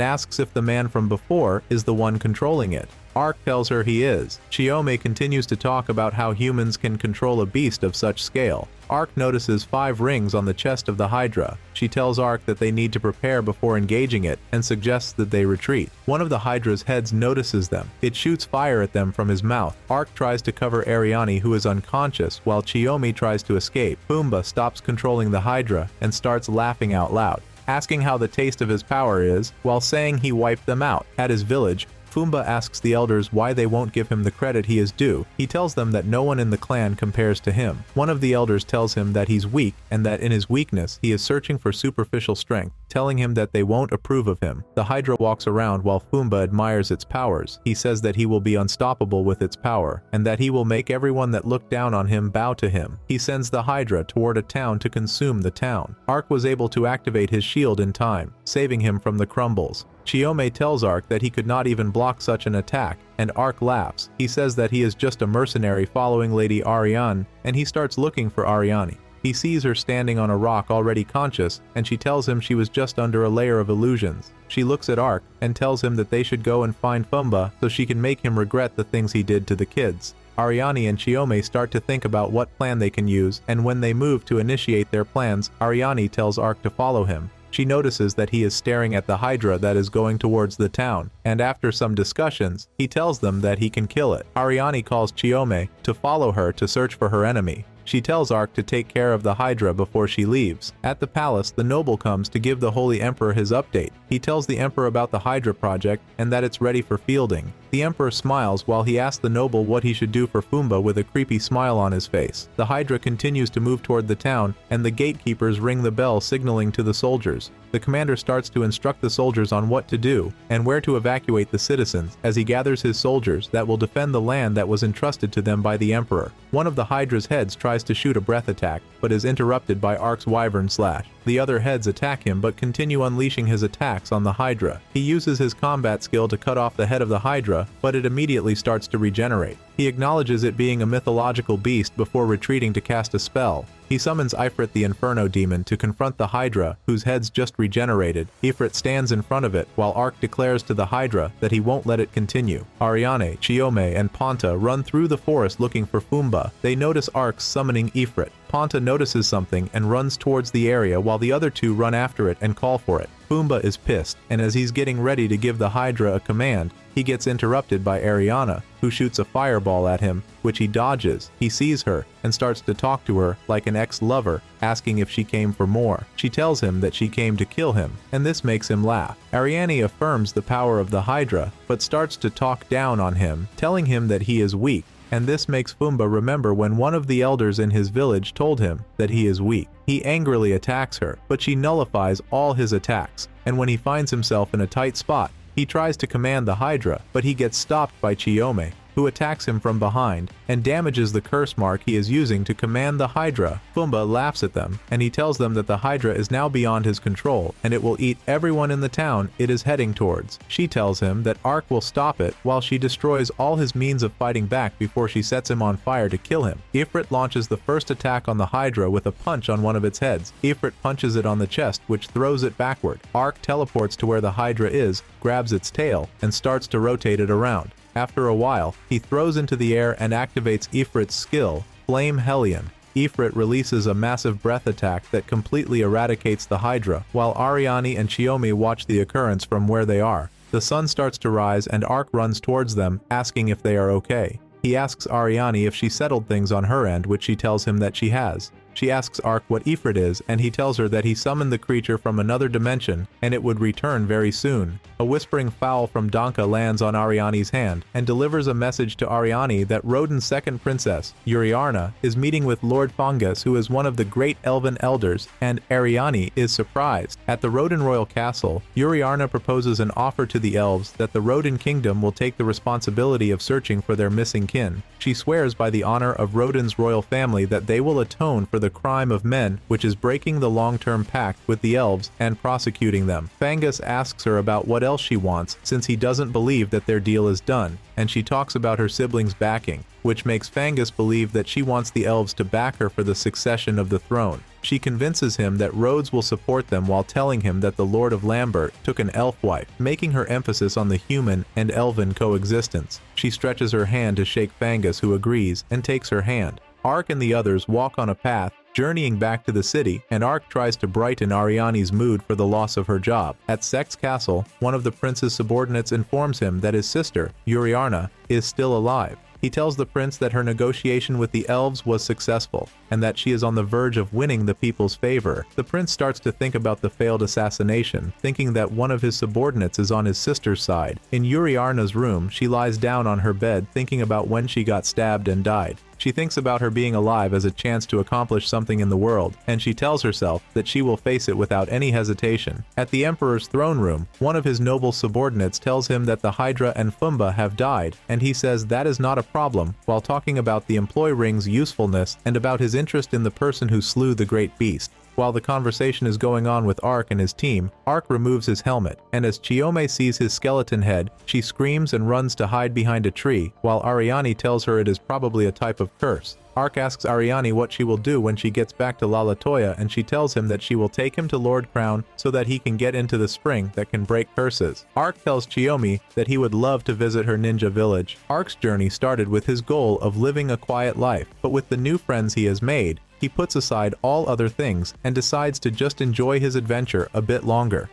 Speaker 1: asks if the man from before is the one controlling it. Arc tells her he is. Chiyome continues to talk about how humans can control a beast of such scale. Arc notices 5 rings on the chest of the Hydra. She tells Arc that they need to prepare before engaging it and suggests that they retreat. One of the Hydra's heads notices them. It shoots fire at them from his mouth. Arc tries to cover Ariane, who is unconscious, while Chiyome tries to escape. Pumbaa stops controlling the Hydra and starts laughing out loud, asking how the taste of his power is, while saying he wiped them out. At his village, Pumbaa asks the elders why they won't give him the credit he is due. He tells them that no one in the clan compares to him. One of the elders tells him that he's weak and that in his weakness he is searching for superficial strength, telling him that they won't approve of him. The Hydra walks around while Pumbaa admires its powers. He says that he will be unstoppable with its power, and that he will make everyone that look down on him bow to him. He sends the Hydra toward a town to consume the town. Arc was able to activate his shield in time, saving him from the crumbles. Chiyome tells Arc that he could not even block such an attack, and Arc laughs. He says that he is just a mercenary following Lady Ariane, and he starts looking for Ariane. He sees her standing on a rock already conscious, and she tells him she was just under a layer of illusions. She looks at Arc and tells him that they should go and find Pumbaa so she can make him regret the things he did to the kids. Ariane and Chiyome start to think about what plan they can use, and when they move to initiate their plans, Ariane tells Arc to follow him. She notices that he is staring at the Hydra that is going towards the town, and after some discussions, he tells them that he can kill it. Ariane calls Chiyome to follow her to search for her enemy. She tells Arc to take care of the Hydra before she leaves. At the palace, the noble comes to give the Holy Emperor his update. He tells the Emperor about the Hydra project and that it's ready for fielding. The Emperor smiles while he asks the noble what he should do for Pumbaa with a creepy smile on his face. The Hydra continues to move toward the town, and the gatekeepers ring the bell signaling to the soldiers. The commander starts to instruct the soldiers on what to do and where to evacuate the citizens as he gathers his soldiers that will defend the land that was entrusted to them by the Emperor. One of the Hydra's heads tries to shoot a breath attack, but is interrupted by Arc's wyvern slash. The other heads attack him but continue unleashing his attacks on the Hydra. He uses his combat skill to cut off the head of the Hydra, but it immediately starts to regenerate. He acknowledges it being a mythological beast before retreating to cast a spell. He summons Ifrit the Inferno Demon to confront the Hydra, whose head's just regenerated. Ifrit stands in front of it, while Arc declares to the Hydra that he won't let it continue. Ariane, Chiyome, and Ponta run through the forest looking for Pumbaa. They notice Arc summoning Ifrit. Ponta notices something and runs towards the area while the other two run after it and call for it. Pumbaa is pissed, and as he's getting ready to give the Hydra a command, he gets interrupted by Ariane, who shoots a fireball at him, which he dodges. He sees her and starts to talk to her like an ex-lover, asking if she came for more. She tells him that she came to kill him, and this makes him laugh. Ariane affirms the power of the Hydra, but starts to talk down on him, telling him that he is weak. and this makes Fumba remember when one of the elders in his village told him that he is weak. He angrily attacks her, but she nullifies all his attacks, and when he finds himself in a tight spot, he tries to command the Hydra, but he gets stopped by Chiyome, who attacks him from behind and damages the curse mark he is using to command the Hydra. Fumba laughs at them, and he tells them that the Hydra is now beyond his control, and it will eat everyone in the town it is heading towards. She tells him that Arc will stop it while she destroys all his means of fighting back before she sets him on fire to kill him. Ifrit launches the first attack on the Hydra with a punch on one of its heads. Ifrit punches it on the chest, which throws it backward. Arc teleports to where the Hydra is, grabs its tail, and starts to rotate it around. After a while, he throws into the air and activates Ifrit's skill, Flame Hellion. Ifrit releases a massive breath attack that completely eradicates the Hydra, while Ariane and Chiyome watch the occurrence from where they are. The sun starts to rise and Arc runs towards them, asking if they are okay. He asks Ariane if she settled things on her end, which she tells him that she has. She asks Arc what Ifrit is, and he tells her that he summoned the creature from another dimension, and it would return very soon. A whispering fowl from Danka lands on Ariane's hand, and delivers a message to Ariane that Rodan's second princess, Yuriarna, is meeting with Lord Fungus, who is one of the great elven elders, and Ariane is surprised. At the Rodan royal castle, Yuriarna proposes an offer to the elves that the Rodan kingdom will take the responsibility of searching for their missing kin. She swears by the honor of Rodan's royal family that they will atone for the crime of men, which is breaking the long-term pact with the elves and prosecuting them. Fangus asks her about what else she wants, since he doesn't believe that their deal is done, and she talks about her siblings' backing, which makes Fangus believe that she wants the elves to back her for the succession of the throne. She convinces him that Rhodes will support them while telling him that the Lord of Lambert took an elf wife, making her emphasis on the human and elven coexistence. She stretches her hand to shake Fangus, who agrees, and takes her hand. Arc and the others walk on a path, journeying back to the city, and Arc tries to brighten Ariane's mood for the loss of her job. At Sek's castle, one of the prince's subordinates informs him that his sister, Yuriarna, is still alive. He tells the prince that her negotiation with the elves was successful, and that she is on the verge of winning the people's favor. The prince starts to think about the failed assassination, thinking that one of his subordinates is on his sister's side. In Yuriarna's room, she lies down on her bed thinking about when she got stabbed and died. She thinks about her being alive as a chance to accomplish something in the world, and she tells herself that she will face it without any hesitation. At the Emperor's throne room, one of his noble subordinates tells him that the Hydra and Fumba have died, and he says that is not a problem, while talking about the employ ring's usefulness and about his interest in the person who slew the great beast. While the conversation is going on with Arc and his team, Arc removes his helmet, and as Chiyome sees his skeleton head, she screams and runs to hide behind a tree, while Ariane tells her it is probably a type of curse. Arc asks Ariane what she will do when she gets back to Lalatoya, and she tells him that she will take him to Lord Crown so that he can get into the spring that can break curses. Arc tells Chiyome that he would love to visit her ninja village. Arc's journey started with his goal of living a quiet life, but with the new friends he has made, he puts aside all other things and decides to just enjoy his adventure a bit longer.